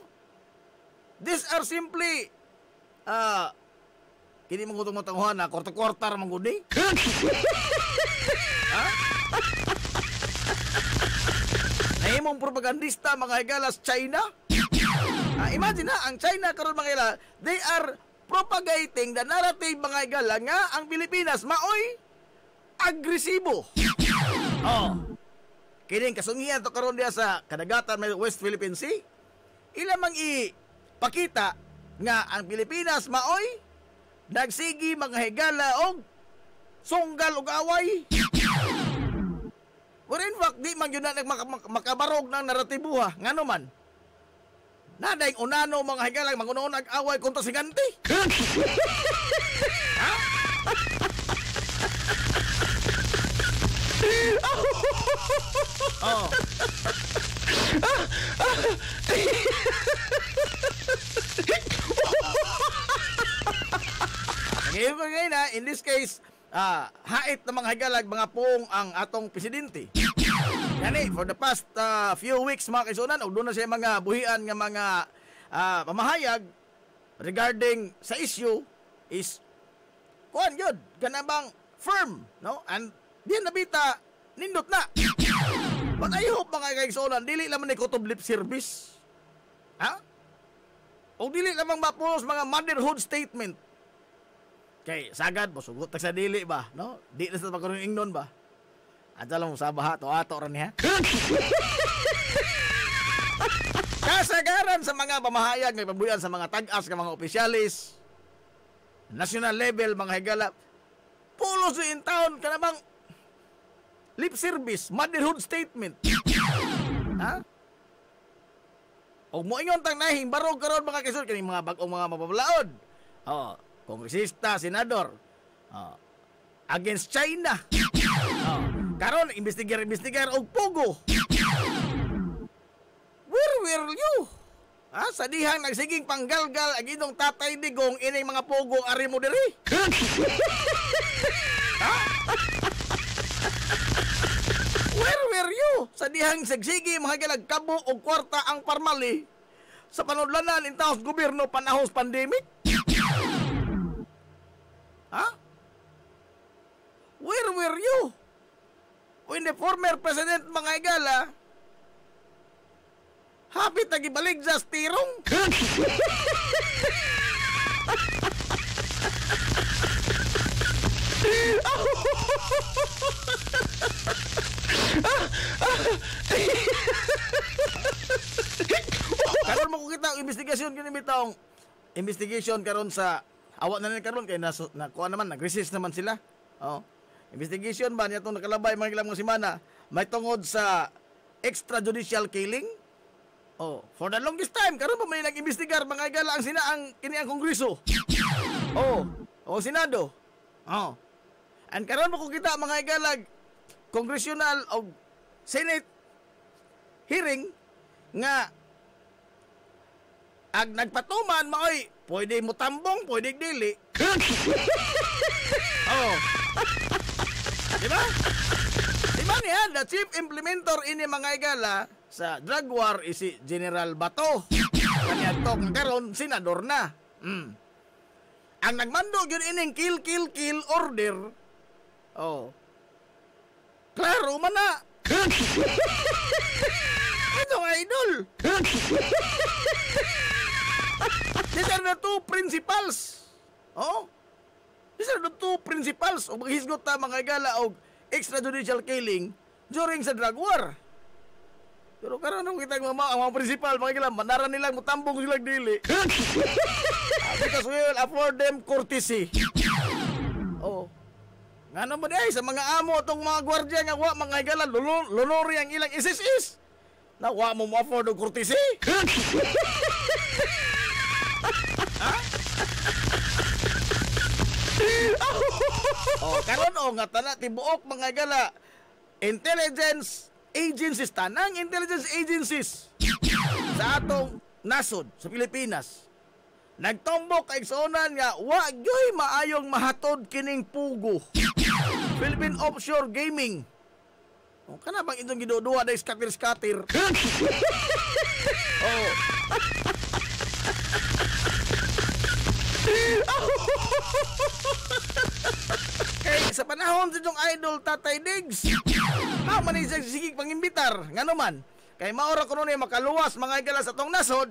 These are simply, kini mong utong matanguhan na, korta-kortar mangguni. Ha? Nahimong propagandista, mga higalas, China. Imagine na, ang China karon mga higala, they are propagating the narrative, mga higala, nga ang Pilipinas, maoy, agresibo. Kining kasungian to karon diya sa kadagatan may West Philippine Sea. Ilamang ipakita nga ang Pilipinas maoy nagsigi mga higala og sunggal og away. Or in fact, di man yun na makabarog ng naratibuha. Nga naman, nadaing unano mga higala mangunoon ag-away kontra si Ganti. Ha? Oh. Ngayon na, in this case, hait na mga higalag, mga pong ang atong presidente. Yani, for the past few weeks, mga kaisunan, o doon na siya mga buhian ng mga pamahayag regarding sa issue is, kuhan yun, ganabang firm, no? And diyan nabita, nindot na. But I hope mga kaigsonan, dili lamang ni kutob lip service. Ha? O dili lamang mapulos mga motherhood statement. Kay sagad, sugot sa dili ba? No? Di na sa pagkaroon ingnon ba? Adya lang mo sa baha, to ato rin niya. Kasagaran sa mga pamahayag, may pabuyan sa mga tag-as, ng mga opisyalis, national level, mga higala, pulos in town, kanabang lip service, motherhood statement. Ha? O mo ingon tang nahing barog karon mga kisod kani mga bag-ong mga mapabalaod. Kongresista, senador. Against China. Karon investigar og pugo. Where were you? Sa dihang nagsiging panggalgal ang inong Tatay Digong ining mga pugo ari mo diri. Where were you? Sa dihang sagsigi mga galagkabo og kwarta ang parmali sa panudlanan in taos gobyerno panahos pandemic? Ha? Where were you? When the former president mga igala hapit nagibalik sa tirong? Karon mo ko kita investigasyon kini bitong investigation karon sa awak na karon kay nakuha naman nag-resist naman sila. Investigation ba niya itong nakalabay mga ilang mga semana may tungod sa extrajudicial killing. For the longest time karon pa may nag-investigar mga igala ang kini ang Kongreso. Senado. And karon mo ko kita mga igalag congressional o Senate hearing nga ag nagpatuman maoy pwede mo tambong, pwede dili. Diba? Diba niya, the chief implementer ini mga igala sa drug war is si General Bato. Kanya to karon senador na. Ang nagmando yun ining kill order. Klaro man na. Ito nga idol. These are the two principals. These are the two principals o maghisgot ta mga igala og extrajudicial killing during sa drug war. Pero karon nung kita ang mga principal mga igala manaran nilang mutambong silang dili. Because we will afford them courtesy. Nga naman sa mga amo itong mga gwardya nga wa mga igala lunori ang ilang isis na wa mo afford og courtesy. Karon nga tana tibuok mga igala intelligence agencies, tanang intelligence agencies sa atong nasod sa Pilipinas nagtumbok kay igsuonan nga wa gyoy maayong mahatod kining pugo. Philippine Offshore Gaming. Kana bang itong giduduwa na skatir-skatir? Kay sa panahon sa itong idol Tatay Diggs, man isang sigig pangimbitar. Nga naman, kay maura ko nun makaluwas mga igala sa tong nasod,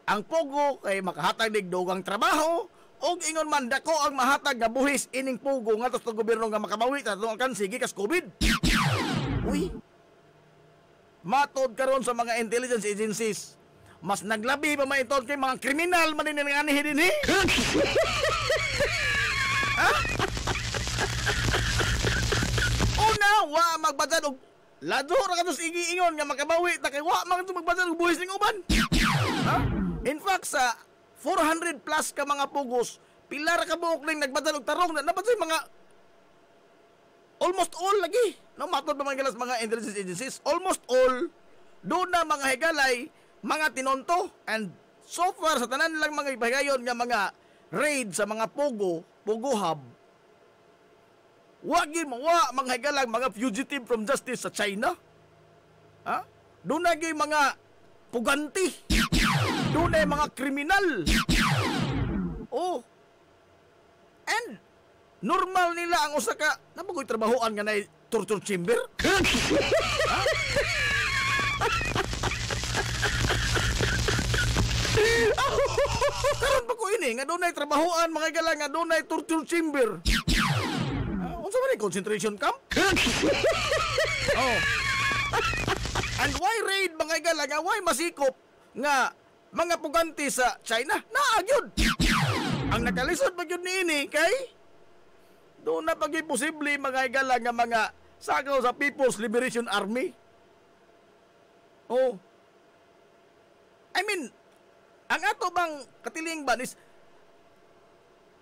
ang pugo kay makahatag dig dugang trabaho, og ingon man dako ang mahatag nga buhis ining pugo nga tos gobyerno nga makabawi ta tong kan sige kas COVID. Uy. Matod karon sa mga intelligence agencies, mas naglabi pa maiton kay mga kriminal man din nga anihi dinhi. Una, wa magbadad og lado ra katos ingon nga makabawi ta kay wa man magbadad og buhis ning uban. In fact, sa 400 plus ka mga pugos, pilar ka buok ning nagbadal og tarong na naman mga almost all lagi. No, matod ba mga galas mga intelligence agencies? Almost all doon na mga higalay, mga tinonto, and so far sa tanan lang mga ipahigayon nga mga raid sa mga pugo hub, wag mga higalang mga fugitive from justice sa China. Doon na mga puganti. Doon ay mga kriminal. And normal nila ang usa ka nabagoy trabahoan nga na torture chamber. Karon pa ko ini nga doon ay trabahoan mga igala nga doon ay torture chamber. Unsa man concentration camp? And why raid mga igala nga why masikop nga mga puganti sa China? Naagyod. Ang nakalisod pa yun niini kay doon na paging posible mga igala nga mga sagaw sa People's Liberation Army. I mean, ang ato bang katiling ban is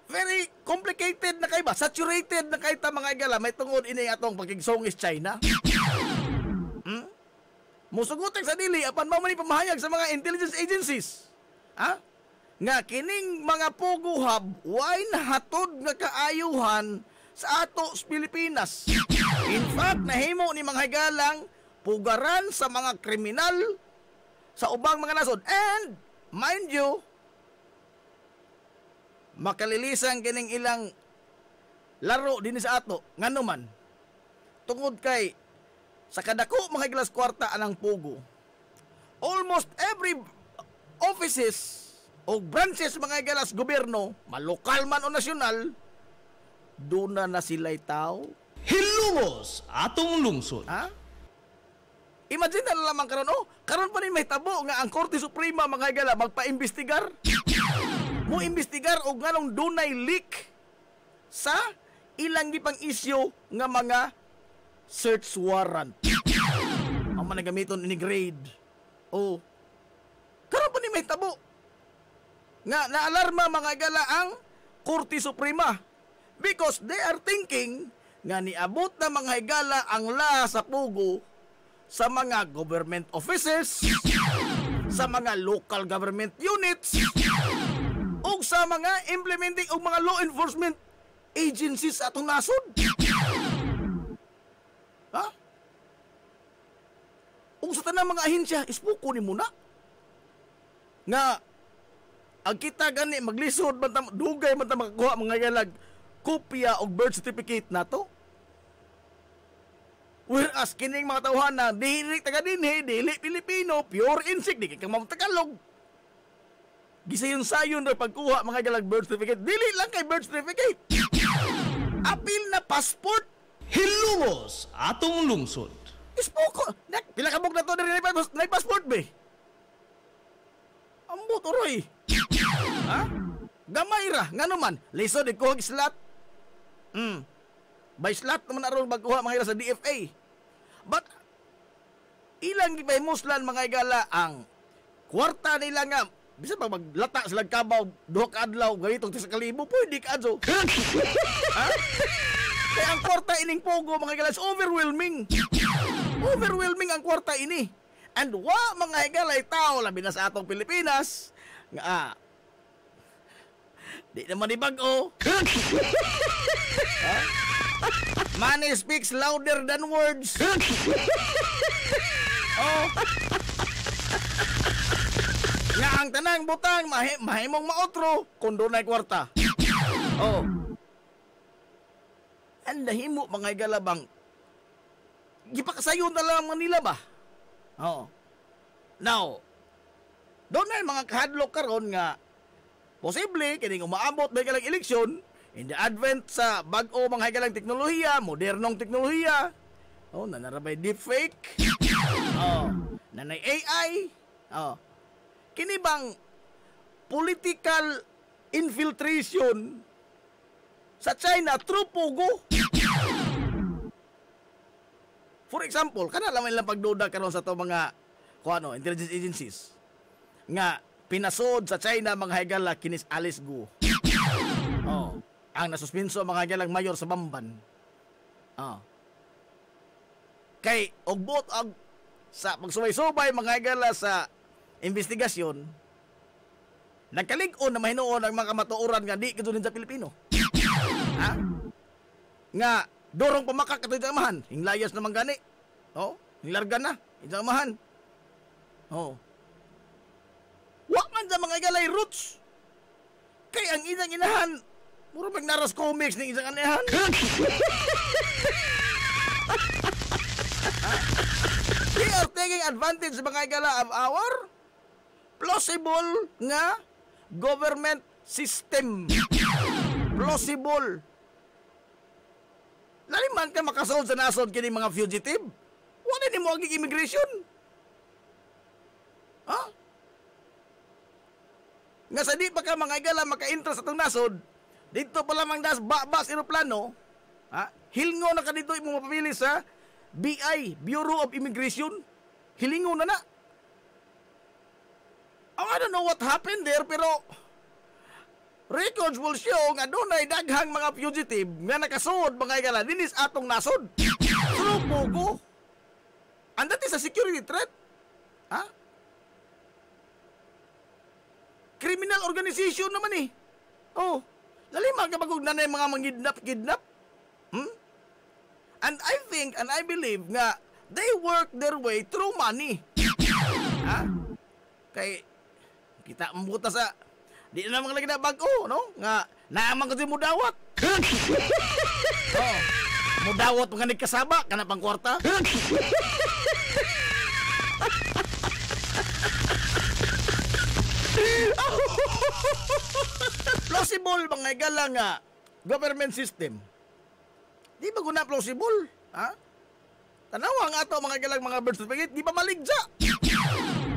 very complicated na kay ba? Saturated na kay ta mga igala may tungod ini atong pakigsongis China. Musugutek sa dili apan mao man pamahayag sa mga intelligence agencies. Nga kining mga pugo hub way nahatod nga kaayuhan sa ato sa Pilipinas. In fact, nahimo ni mga higalang pugaran sa mga kriminal sa ubang mga nasod. And mind you, makalilisan kining ilang laro din sa ato ngano man tungod kay sa kadako mga gilas kwarta anang pugo. Almost every offices o branches mga gilas gobyerno, malokal man o nasyonal, doon na sila'y tao. Hilumos atong lungsod. Imagine na lamang karon pa rin may tabo nga ang Korte Suprema mga gala magpa-imbestigar. Mo imbestigar og nganong dunay leak sa ilang gipang isyu nga mga search warrant. Ang managamiton ini grade. Karon pa ni may tabo nga naalarma mga gala ang Korte Suprema because they are thinking nga niabot na mga higala ang la sa pugo sa mga government offices, sa mga local government units, o sa mga implementing o mga law enforcement agencies sa atong nasod. O sa tanang mga ahensya, ispuko ni muna nga ang kita gani maglisod dugay man ta makakuha mga galag kopya og birth certificate nato. Whereas kining mga tawhan na dili taga dinhi, dili Pilipino, pure insect, di kang mamatagalog. Gisayon-sayon ra pagkuha mga galag birth certificate, dili lang kay birth certificate. Apil na passport, hilumos atong lungsod. Ispoko, pila ka bug na to diri na passport be. Ambot oroy. Gamay ra, ngano man, lisod ikuha slot. By slot naman aron magkuha mga sa DFA. But ilang gipay muslan mga igala ang kwarta nila nga Bisa pag maglata sila kabaw, 2 ka adlaw, ganito, 1,000 pwede ka adso. Ha? Kaya ang kwarta ining pogo, mga higala, is overwhelming. Overwhelming ang kwarta ini. And mga higala, tao, labi na sa atong Pilipinas, nga, di naman ibag-o. Money speaks louder than words. Oh. Nga ang tanang butang mahimong maotro kung doon ay kwarta. Oh. Ang nahimo mga igalabang gipakasayon na lang nila ba? Oh. Now, doon ay mga kahadlok karon nga posible kining umaabot ba galang eleksyon in the advent sa bag-o mga hagalang teknolohiya, modernong teknolohiya. Oh, nanarabay deepfake. Oh, nanay AI. Oh. Kini bang political infiltration sa China through pogo? For example, kana lang lang pagduda karon sa to mga intelligence agencies nga pinasod sa China mga higala kinis Alice Gu. Oh, ang nasuspenso mga higalang mayor sa Bamban. Oh. Kay ogbot ang sa pagsuway-subay mga higala sa investigasyon, nagkalig-on na mahinuon ang mga kamatuoran nga di kadto sa Pilipino. Ha? Nga dorong pamakak kato sa amahan, hinglayas naman gani. Oh, hinglarga na, sa amahan. Oh. Wa man sa mga igalay roots. Kay ang isang inahan, puro magnaras comics ng isang inahan. They are taking advantage sa mga igala of our plausible nga government system. Plausible. Lali man ka makasahod sa nasod kini mga fugitive. Wala ni mo aging immigration. Ha? Nga sa di pa ka mga igala maka-interest sa itong nasod, dito pa lamang das babas aeroplano, ha? Hilngo na ka dito imong mapamili sa BI, Bureau of Immigration. Hilingo na na. Oh, I don't know what happened there, pero records will show nga doon ay daghang mga fugitive nga nakasud mga igala dinis atong nasod. True pogo. And that is a security threat. Ha? Criminal organization naman eh. Oh, lalimang kapag nanay mga mangidnap-kidnap. And I think and I believe nga they work their way through money. Ha? Kay kita mabuta sa di na naman lagi na bag-o, no? Nga naamang kasi mudawat. Oh, mudawat mga nagkasaba kana pang kwarta. Plausible mga igala nga government system. Di ba guna plausible? Ha? Tanawa nga ato mga igalang mga birth certificate, di ba maligja?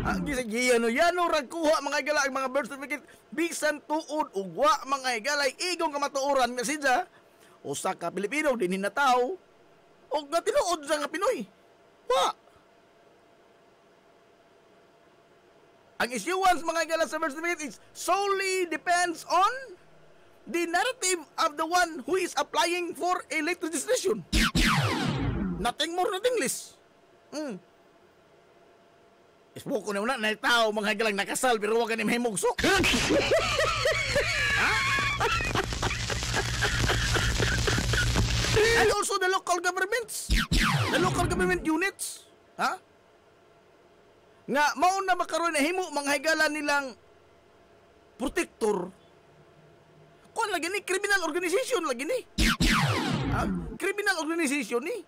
Ang gisagiyano ragkuha mga igala ang mga birth certificate, bisan tuod ugwa mga igalay igong kamatuoran nga sidya, usa ka Pilipino din hinataw, o nga tinuod sa nga Pinoy. Wa! Ang issuance mga igala sa birth certificate is solely depends on the narrative of the one who is applying for a late registration. Nothing more, nothing less. Isbuko na una, tao mga higalang nakasal pero huwag ka ni mahimugso. And also the local governments. The local government units. Ha? Nga, mauna makaroon na himo mga higalan nilang protector. Kung lagi ni, criminal organization lagi ni. Criminal organization ni.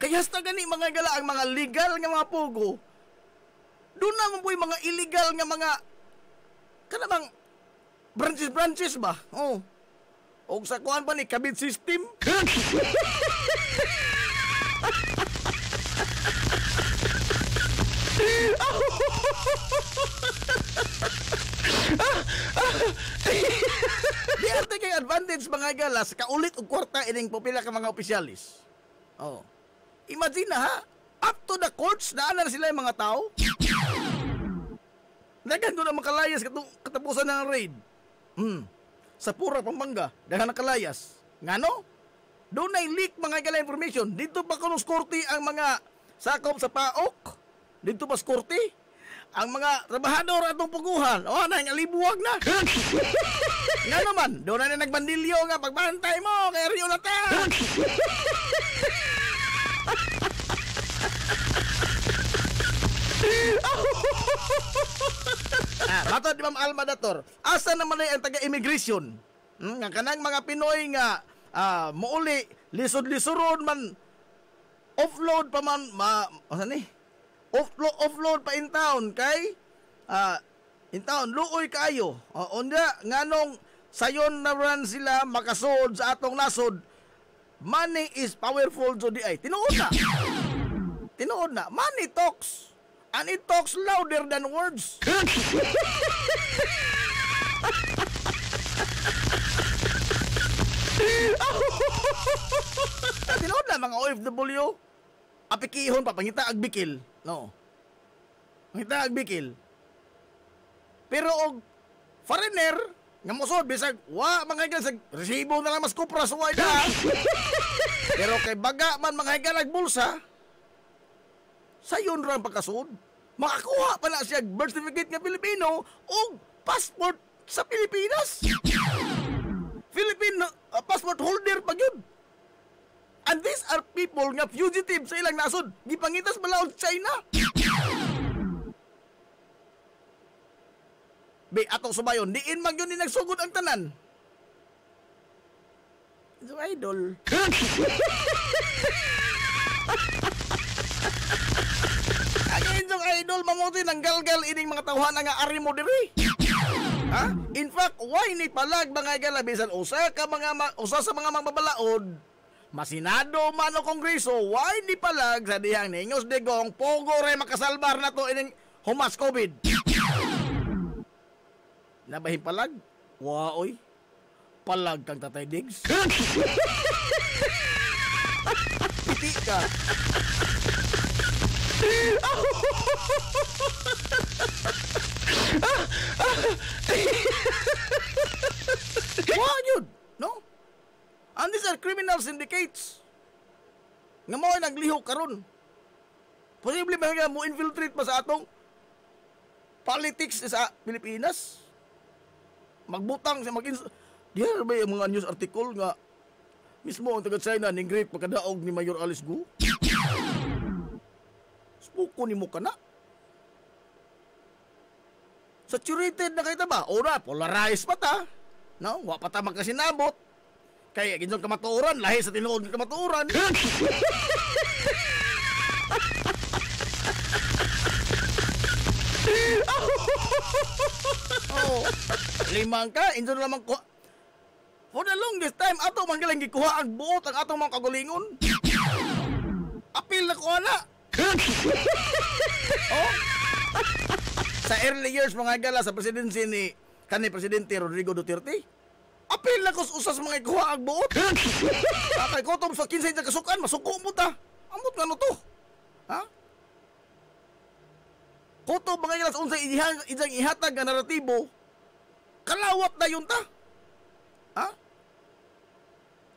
Kaya hasta gani mga gala ang mga legal nga mga pogo. Doon naman po yung mga illegal nga mga kanabang branches ba? Oh. O sa kuhan pa ni kabit system. Di are taking advantage mga gala sa kaulit og kwarta ining popila ka mga opisyalis. Oh. Imagine na ha, up to the courts na sila yung mga tao. Dagan doon ang makalayas katapusan ng raid. Sa Pura, Pampanga, dagan nakalayas. Ngano? Doon ay leak mga gala information. Dito pa kuno skorti ang mga sakop sa PAOK. Dito pa skorti ang mga trabahador atong puguhan. O, alibuwag na. Nga naman, doon na nagbandilyo nga pagbantay mo kay Rio Lata. Matod di Ma'am Alma Dator, asa naman ay ang taga-immigration? Nga kanang mga Pinoy nga muuli, lisod-lisoron man, offload pa man, offload pa in town, kay, in town, luoy kayo. Onda, nganong sayon na ran sila makasod sa atong nasod, money is powerful, so di ay, tinuod na, money talks, and it talks louder than words. Tinood na mga OFW, apikihon pa pangita agbikil, no. Pangita agbikil. Pero og foreigner nga mosod bisag wa mga higal sa resibo na lang mas kupra sa wala. Pero kay baga man mga higal bulsa, sayon ra pagkasud, makakuha pa na siya birth certificate nga Pilipino o passport sa Pilipinas. Filipino passport holder pa gyud. And these are people nga fugitive sa ilang nasod. Gipangitas balaod China. Be atong subayon, diin man yun ni nagsugod ang tanan. So idol. Ang idol mamuti ng galgal ining mga tawhan nga ari mo diri. Ha? In fact, why ni palag mga galabisan usa sa mga magbabalaod, masinado man o kongreso, why ni palag sa dihang ninyos degong pogo re makasalbar na to ining humas COVID. Nabahin palag? Waoy. Palag kang Tatay Diggs. Piti ka. Wag yun, no? And these are criminal syndicates. Nga mo ay naglihok karon. Posible ba nga mo infiltrate pa sa atong politics sa Pilipinas? Magbutang sa diyan ba yung mga news article nga mismo ang taga-China ning great pagkadaog ni Mayor Alice Gu? Spuko ni mo ka na. Saturated na kayo ba? Ora, polarized pa ta. No? Wa pa ta magkasinabot. Kaya ginong kamatuoran, lahi sa tinuod ng kamatuoran. Oh, limang ka, injo lamang ko. For the longest time, ato man galang gikuha ang buot ang atong mga kagulingon. Apil na ko ana. Oh. Sa early years mga gala sa presidency ni Presidente Rodrigo Duterte, apil na ko usas mga ikuha ang buot. Kay kotom sa 15 sa kasukan, masuko mo ta. Amot nga no to. Ha? Koto mga gala sa unsay ijang ihatag nga naratibo, kalawat na yun ta. Ha?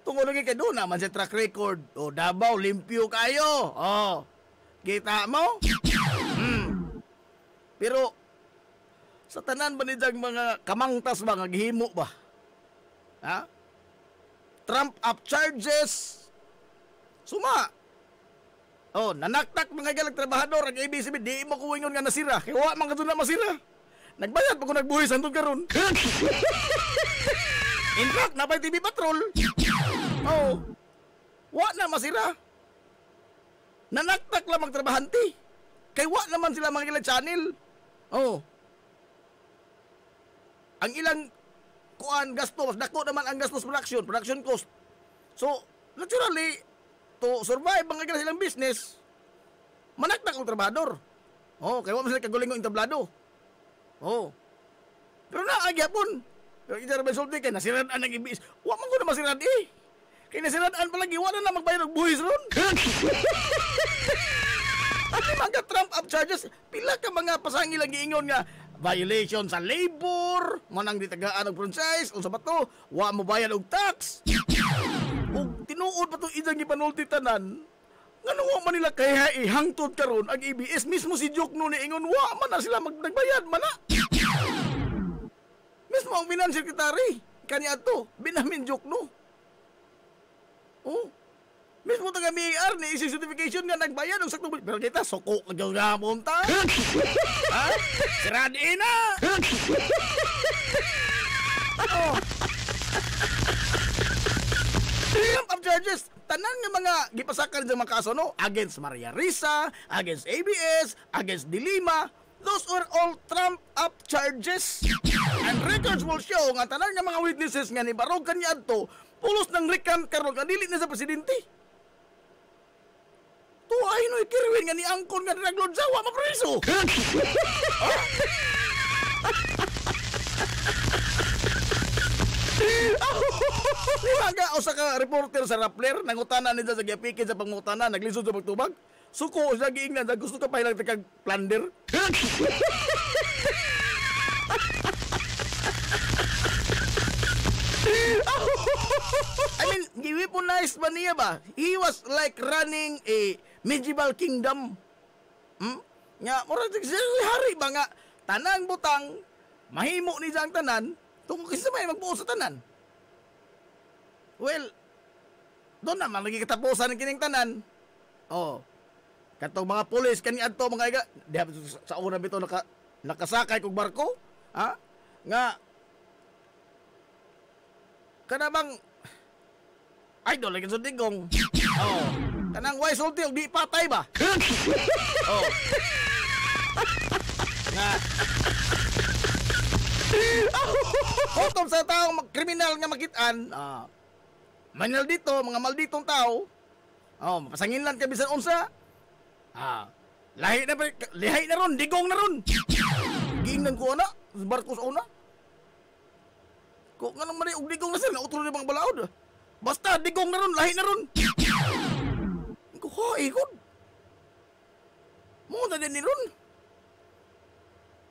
Tungod lagi kay doon naman sa track record. O Davao, limpyo kayo. O, kita mo? Pero, sa tanan ba nitang mga kamangtas ba, nga gihimo ba? Ha? Trump up charges. Suma. O, nanaktak mga galang trabahador, ang ABCB, di mo kuwingon nga nasira. Kaya wa man ka doon na masira. Nagbayad pa kung nagbuhi sa antong karon. In fact, napay TV Patrol. Oh, wa na masira. Nanaktak lang magtrabahante. Kay wa naman sila mga ilang channel. Oh. Ang ilang kuan gasto, mas dako naman ang gastos production cost. So, naturally, to survive mga ilang silang business, manaktak ang trabahador. Oh, kay wa man sila kagulingon entablado. Oh. Pero naagyapon. Pero kita rin sulti kay nasiraan ang ibis. Wa man ko na masiraan eh. Kay nasiraan palagi, wa na magbayad ng buhis ron. At mga Trump up charges, pila ka mga pasangi lang giingon nga, violation sa labor, manang di tagaan og franchise, unsa ba to? Wa mo bayad og tax. Ug tinuod pa to idang gipanulti tanan. Ngano wa man nila kaya ihangtod karon ang ABS mismo si Jokno ni ingon wa man na sila nagbayad man na. Mismo ang finance secretary kaniya to, binamin Jokno. Oh. Mismo taga MIR ni isi certification nga nagbayad og saktong pero kita suko ka gyud nga monta. Ha? Siradi na. Oh. Of charges, tanan nga mga gipasakan sa mga kaso no, against Maria Risa, against ABS, against Dilima, those were all trumped-up charges. And records will show nga tanan nga mga witnesses nga ni Barog kaniya adto, pulos ng recant karon nga dili na sa presidente. Tuay no ikirwin nga ni angkon nga naglod sawa mapreso. Liwaga o sa ka reporter sa Rappler nangutana nila sa giapikin sa pangutana naglisod sa pagtubag. Suko sa giingnan sa gusto ka pa ilang kag plunder. I mean, giweaponized ba niya ba? He was like running a medieval kingdom. Nga, murag hari ba nga, tanang butang, mahimo ni ang tanan, tungkol kasi may magbuo sa tanan. Well, doon naman lagi katapusan ng kining tanan. Oh, katong mga pulis, kani adto mga iga, sa una bito nakasakay kong barko, ha? Nga, kanabang idol lagi sa digong. Oh. Kanang way sulti og di patay ba? Oh. Nga. Hotom sa taong kriminal nga makitaan, manal dito, mga malditong tao. Oh, mapasanginlan ka bisan unsa. Lahi na ron, digong na ron. Giingnan ko ana, barko sa una. Kung nga naman og digong na sila, nautro na bang balaod. Basta, digong na ron, lahi na ron. Ko, hoy, good. Muna din ni ron.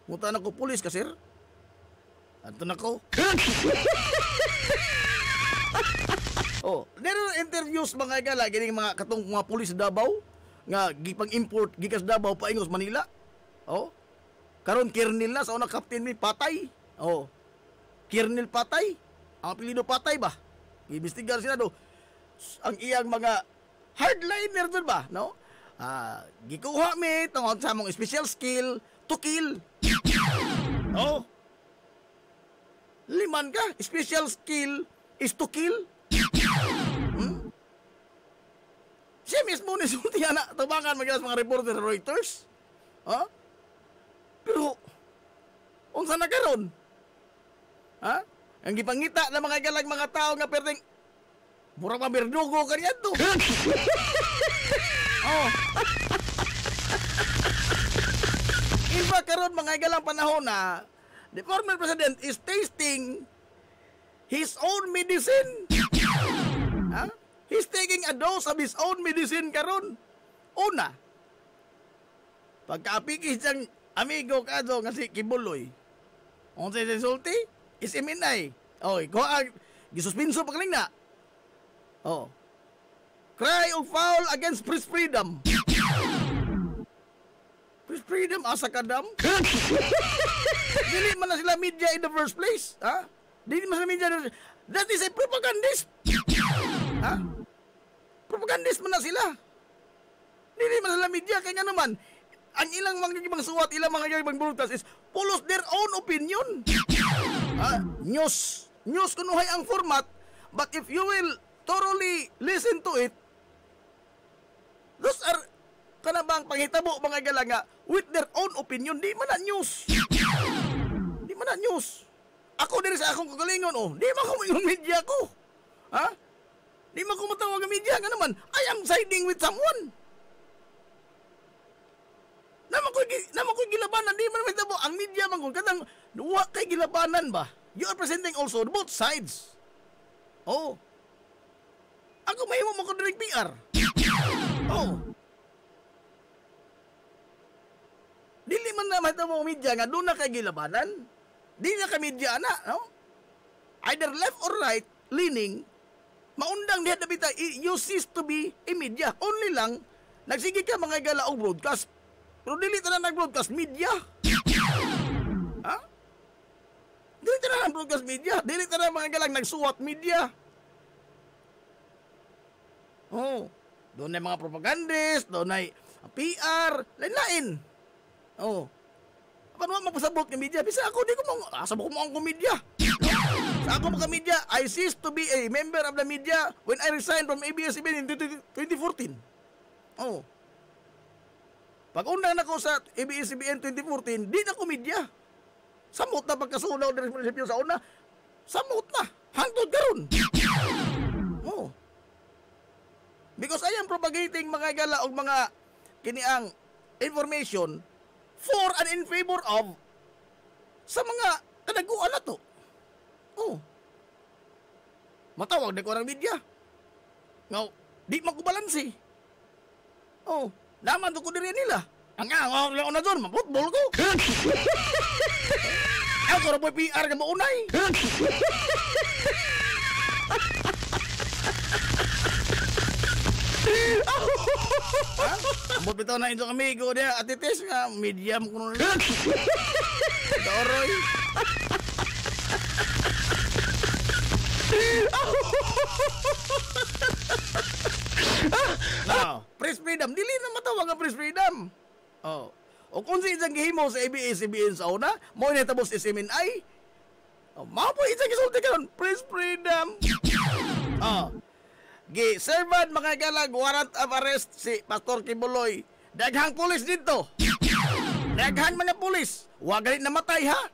Muta na ko pulis ka, sir. Anto na ko. Oh, meron interviews mga igala, ganing mga katong mga pulis sa Davao, nga gipang-import, gikas Davao, paingos Manila. Oh, karon Kernel na, sa una captain mi, patay. Oh, Kernel patay. Ang apelido patay ba? Iimbestigar sila do. Ang iyang mga hardliner doon ba, no? Gikuha mi tungod sa among special skill to kill. Oh. Liman ka, special skill is to kill. Siya mismo ni sulti na tabangan magalas mga reporter Reuters. Ha? Pero unsa na karon? Ha? Ang gipangita na mga galag mga tao nga perting mura pa berdugo kaniya to. Oh. Iba karon mga galang panahon na the former president is tasting his own medicine. Ha? He's taking a dose of his own medicine karon. Una, pagkaapiki siyang amigo kadto nga si Kibuloy. Unsa si sulti? Is iminay. Oy, ko gisuspinso pa kaling na. Oh. Cry of foul against press freedom. Press freedom asa kadam? Dili man na sila media in the first place, ha? Dili man sila media. That is a propagandist. Ha? Propagandist man na sila. Dili man sila media kaya nga naman ang ilang mga ibang suwat, ilang mga ibang broadcast is pulos their own opinion. News kunuhay ang format, but if you will thoroughly listen to it, those are kanabang panghitabo mga galaga with their own opinion. Di man na news. Di man na news. Ako din sa akong kagalingon, di man ko yung media ko. Ha? Di man ko matawag ang media nga naman. I am siding with someone. Naman ko gilabanan, di man mahitabo. Ang media man ko, kadang duwa kay gilabanan ba? You are presenting also both sides. Oh. Ako mahimo mo ko direct PR. Oh. Dili man na mahitabo media nga doon na kay gilabanan. Di na ka media na, no? Either left or right, leaning, maundang diha dabita, you cease to be a media. Only lang, nagsige ka mga gala og broadcast. Pero dili ta na nag-broadcast media. Ha? Dili ta na broadcast media. Dili ta na mga galang nagsuwat media. Oh, doon ay mga propagandist, doon ay PR, lain-lain. Oh. Paano mapasabot ng media? Bisa ako, di ko sabok mo ang media. Sa ako mga media, I ceased to be a member of the media when I resigned from ABS-CBN in 2014. Oh. Pag-undang na ko sa ABS-CBN 2014, di na ko media. Samot na pagkasunaw ng resipyo sa una. Samot na. Hangtod karon. Oh. Because I am propagating mga gala o mga kiniang information for and in favor of sa mga kanaguan na to. Oh. Matawag na ko ng media. Ngaw, di makubalansi. Oh, naman to ko diri nila. Ang lang na doon, maputbol ko. Ako na po PR ka maunay. Ha? Ambot bitaw na inyong amigo niya, atitis nga, medium ko nun. Doroy. Now, press freedom, dili na matawag ang press freedom. Oh. O kung si isang gihimo sa ABS-CBN sa una, mo inatapos SMNI, mao po isang gisulti karon, press freedom. Oh. Gi-servad mga galag, warrant of arrest si Pastor Kibuloy. Daghang pulis dito. Daghang mga pulis. Wa galit namatay ha.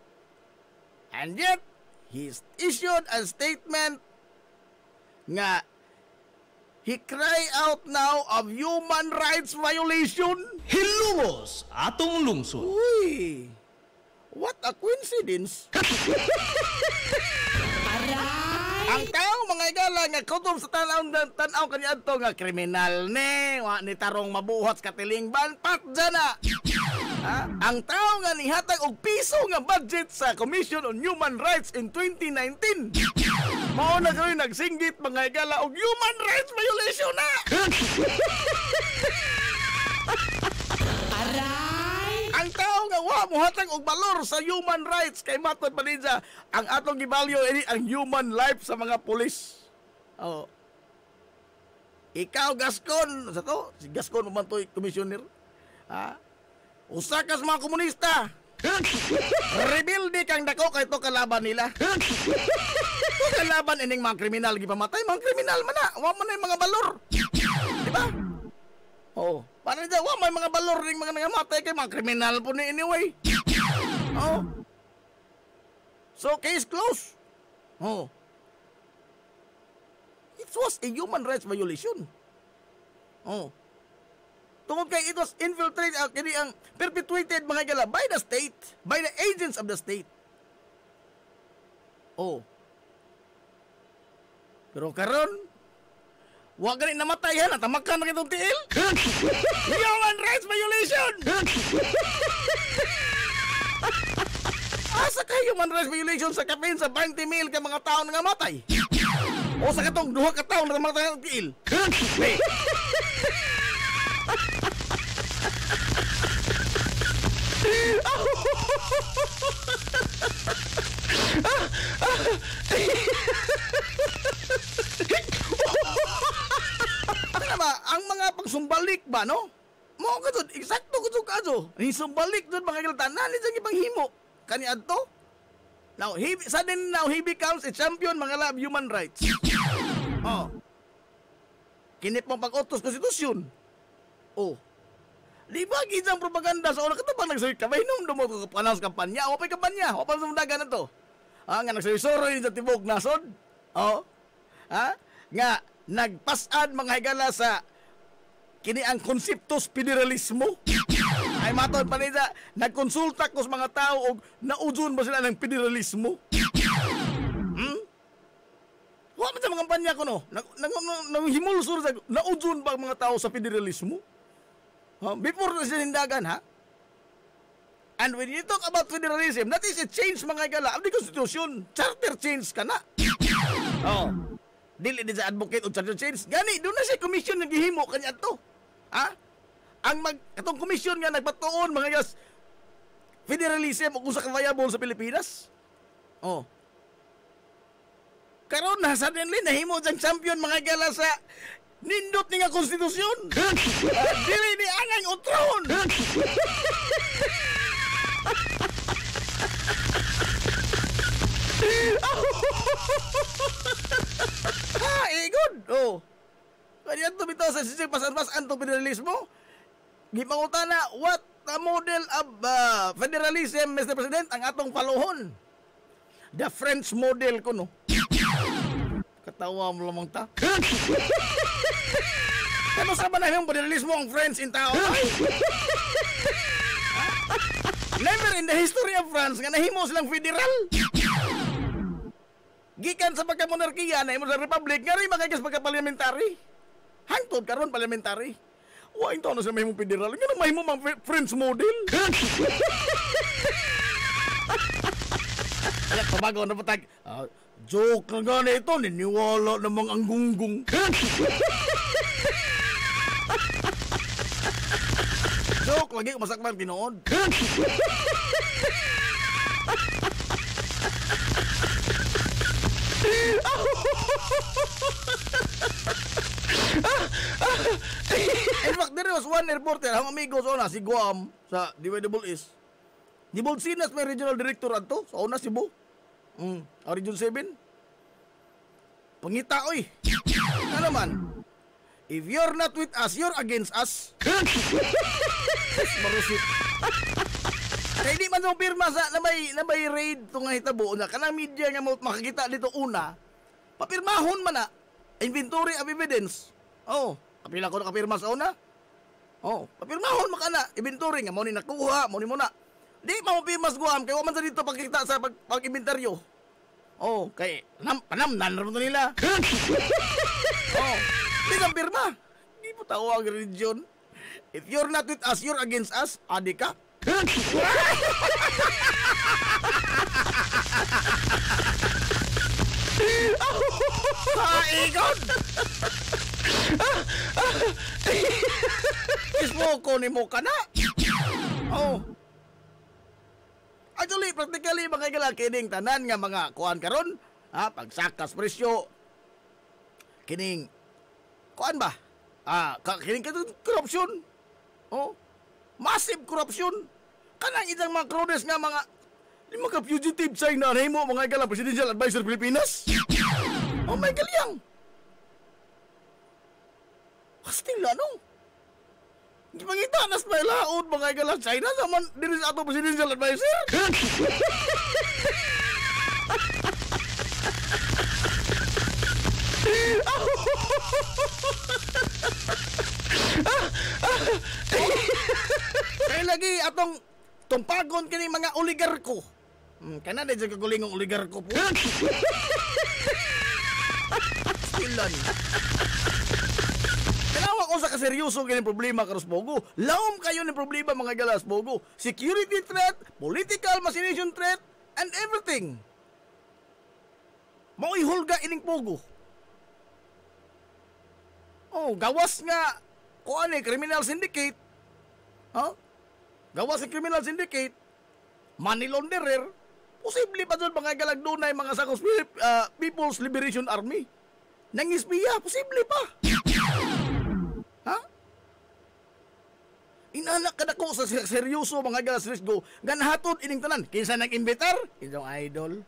And yet, he issued a statement nga he cry out now of human rights violation. Hilungos atong lungsod. Uy, what a coincidence. Ang tao mga igala nga kutob sa tanaw kaniadto nga kriminal ni wa ni tarong mabuhat sa katilingban patja na. Ha? Ang tao nga nihatag og piso nga budget sa Commission on Human Rights in 2019. Mao na kayo nagsinggit mga igala og human rights violation na. Ang tao nga wa mohatag og balor sa human rights kay matod pa ninja ang atong gibalyo ini ang human life sa mga pulis. Oh. Ikaw Gascon, sa to, si Gascon man to commissioner. Ha? Usa ka sa mga komunista. Rebuildi kang dako kay to kalaban nila. To kalaban ining mga kriminal gipamatay, mga kriminal man na, wa man ay mga balor. Di ba? Oh, para dyan, may mga balor ring mga nangamatay kay mga kriminal po ni anyway. Oh. So, case closed. Oh. It was a human rights violation. Oh. Tungkol kay it was infiltrated, kini ang perpetuated mga gala by the state, by the agents of the state. Oh. Pero karon, wa gani namatay yan at tamakan na kitong tiil. Human rights violation. Asa ka human rights violation sa kapin sa 20 mil ka mga tao nga matay? O sa katong duha ka tao na namatay ng tiil? Hey. Ba, ang mga pagsumbalik ba, no? Mo kadto, eksakto kadto. Ni sumbalik dun mga kiltanan ni jang ipanghimo. Kani adto? Now, he becomes a champion mga lab human rights. Oh. Kinit mong pag-utos konstitusyon. Oh. Di ba gijang propaganda sa una katabang nagsalit ka? May numdum mo kapanas kampanya. O pa'y kampanya. O pa'y sumdaga na to. Ah, nga nagsalisoro yun sa tibok nasod. Oh. Ha? Nga, nagpasad mga higala sa kini ang konseptos federalismo. Ay matod pa nila, nagkonsulta ko sa mga tao og naudyon ba sila ng federalismo? Wa man sa mga kampanya ko no. Nanghimulsur sa naudyon ba mga tao sa federalismo? Before na sila hindagan ha? And when you talk about federalism, that is a change mga gala of the Constitution. Charter change ka na. Oh. Dili din sa advocate o charter change. Gani, doon na siya commission naghihimo kanya to. Ha? Katong commission nga nagpatuon mga gas federalism o kung sa viable sa Pilipinas. Oh. Karon na suddenly nahimo diyang champion mga gala sa nindot ni nga konstitusyon. Dili ni angay utron. Good. Oh. Kaya to bitaw sa sisig pasan-pasan to federalismo. Gipangutana, what the model of federalism, Mr. President, ang atong paluhon? The French model ko, no? Katawa mo lamang ta. Ano sa ba na yung federalismo ang French in tao? Never in the history of France nga nahimo silang federal. Gikan sa pagka-monarkiya na imo sa republic, nga rin makagas pagka-parliamentary. Hangtod karon parliamentary. Wa ito na sa mahimong federal. Nga nang mahimong mga French model. Alam, pabago na patag. Joke na gana ito. Niniwala namang ang gunggong. Joke lagi masakman tinood. In fact, there was one reporter, ang amigo sa una, si Guam, sa Divisible East. Di Bolsinas may regional director ato, sa una Cebu. Region 7. Pangita, oy. Ano man? If you're not with us, you're against us. Marusit. Kaya di man sa pirma sa na may raid itong nga hitabo na kanang media nga makakita dito una, papirmahon man na. Inventory of evidence. Oh, kapila ko nakapirma sa una. Oh, papirmahon man ka na. Inventory nga, mo ni nakuha, mo ni mo na. Di mamapirma sa Guam, kaya waman sa dito pagkita sa pag-inventaryo. Oh, kay panamnan rin nila. Oh, di kang pirma. Di po tawag religion. If you're not with us, you're against us, adi ka. Ikot! Ismoko ni mo ka na. Oh. Actually, practically, mga kining tanan nga mga kuhan karon, pagsakas presyo, kining, kuhan ba? Kining corruption. Oh. Massive corruption. Kanang itang mga cronies nga mga fugitive China na mo mga igala Presidential Advisor Pilipinas. Oh my galyang. Hostil na no. Gipangita nas may laod mga igala China naman diri sa ato Presidential Advisor. Kaya lagi atong tumpagon kini mga oligarko. Kana na dyan kagulingong oligarko po. Stilan. Kanawa ko sa kaseryoso kini problema karos Bogo. Laom kayo ni problema mga galas Bogo. Security threat, political machination threat, and everything. Mao'y hulga ining Bogo. Oh, gawas nga kuan criminal syndicate. Gawas ng criminal syndicate, money launderer, posible pa doon mga galagdunay mga sakos People's Liberation Army. Nangispiya, posible pa. Inanak ka na ko sa seryoso mga galas go, ganahatod ining tanan, kinsa nag-imbitar? Itong idol.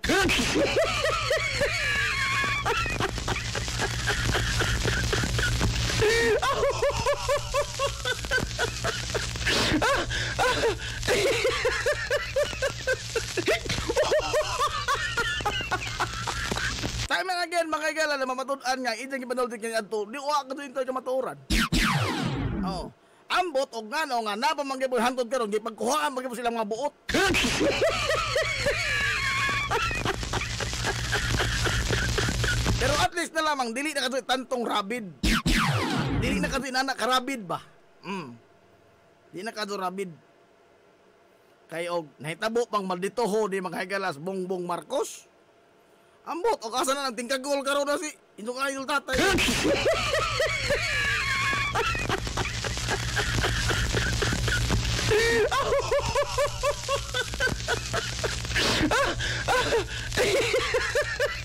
Time again mga igala na mamatud-an nga idang ipanultik nga adto di wa ka dito ka matuoran. Oh, ambot og ngano nga napamanggibol hantod karon gipagkuhaan magibol silang mga buot. Pero at least na lamang dili na kadto tantong rabid. Dili na kadto anak karabid ba? Di na kadto rabid. Kay og nahitabo pang malditoho di maghigalas Bongbong Marcos. Ambot o asa na nang tingkagol karon na si inyong idol tatay.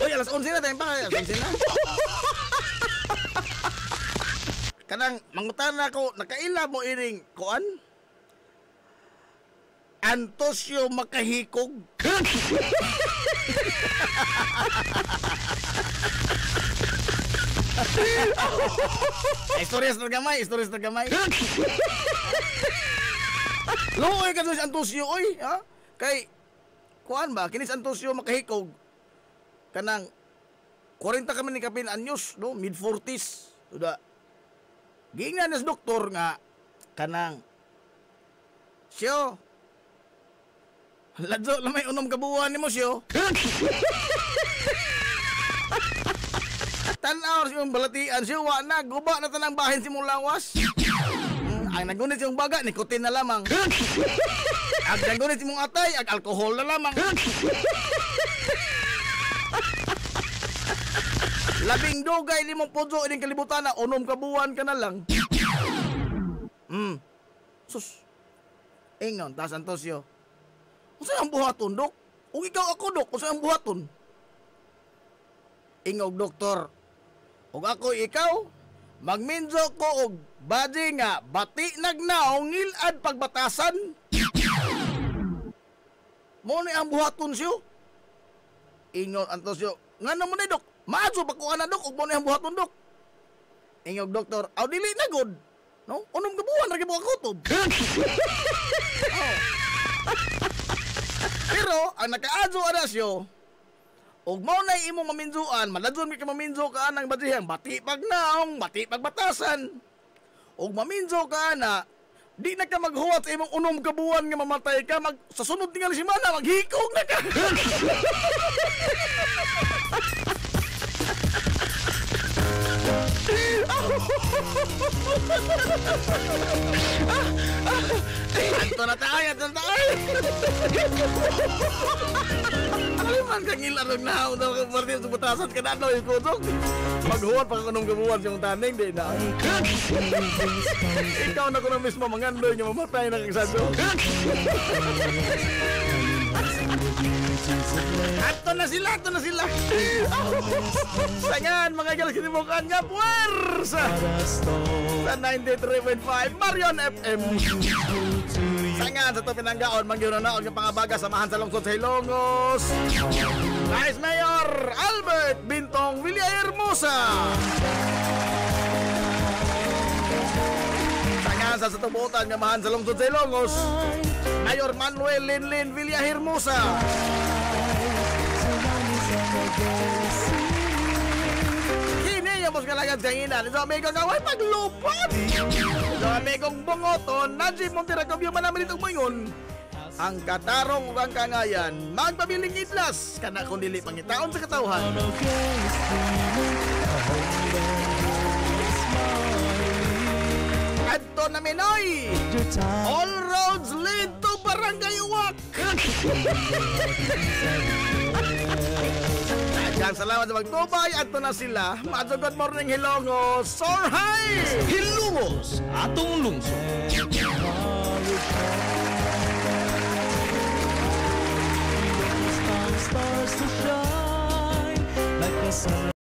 Oy, alas 11 na tayo pa. Alas 11 na. Kanang mangutana ko, nakaila mo iring kuan? Antosyo makahikog. Istoryas na gamay. Luoy ka sa Antosyo, oy, ha? Kay, kuan ba, kinis Antosyo makahikog. Kanang, 40 kami ni kapin anyos, no? Mid-40s. Suda, gingnan na sa doktor nga, kanang, siyo, ladyo, lamay unom kabuuan ni mo siyo. Tanaw siyong balatian, siyo, wa na, guba na tanang bahin si mong lawas. Ang nagunit siyong baga, nikotin na lamang. Ang nagunit si mong atay, ang alkohol na lamang. Labing dugay, limong puso, ining kalibutan na, unom kabuuan ka na lang. Sus. Ingon, tas Antosyo. Kung saan ang buhaton, Dok? Kung ikaw ako, Dok, kung saan ang buhaton? Ingog, Doktor. Kung ako ikaw, magminjo ko og badi nga, bati nagnaong ngilad pagbatasan. Mo ni ang buhaton siyo. Ingon, Antosyo. Nga naman na, Dok. Maadso pa ko na, Dok, og mo ni ang buhaton, Dok. Ingog, Doktor. Aw, dili na, God. No? Unom kabuhan, naging buha kutob. Pero, ang nakaadso Anasyo, og mo na imong maminzuan, maladyon mi ka maminzo ka anang badihang, bati pagnaong, bati pagbatasan. Og maminzo ka na, di na ka maghuwat sa imong unom kabuhan nga mamatay ka, sa sunod tingali simana, maghikog na ka. Anto na tayo. Aliman kang ilarog na ako daw kang partido sa butasan ka na daw yung kutok. Maghuwat pa kanong gabuhan siyang taning, di na. Ikaw na ko na mismo mangandoy nga mamatay na kang sadyo. Ato na sila. Sangan mga galas kinimukan nga puwersa sa 93.5 Marion FM. Sangan sa ito pinanggaon mangyunaon ng pangabaga samahan sa lungsod sa Ilongos. Vice Mayor Albert Bintong Villahermosa. Sangan sa tubutan nga mahan sa lungsod sa Ilongos. Mayor Manuel Linlin Villahermosa. Kini yung mas kalagad sa hinan. Ito amigong gawin paglupad. Ito amigong bungoton. Najib Monteracom yung manamin itong mayon. Ang katarong ug ang kangayan. Magpabiling idlas. Kana kung dili pangitaon sa katawhan. Adto na Minoy. All roads lead to Barangay Uwak. Daghang salamat sa magtubay. Adto na sila. Maadto good morning Hilongos. Sorhay! Hilongos, atong lungsod. Stars to shine like the sun.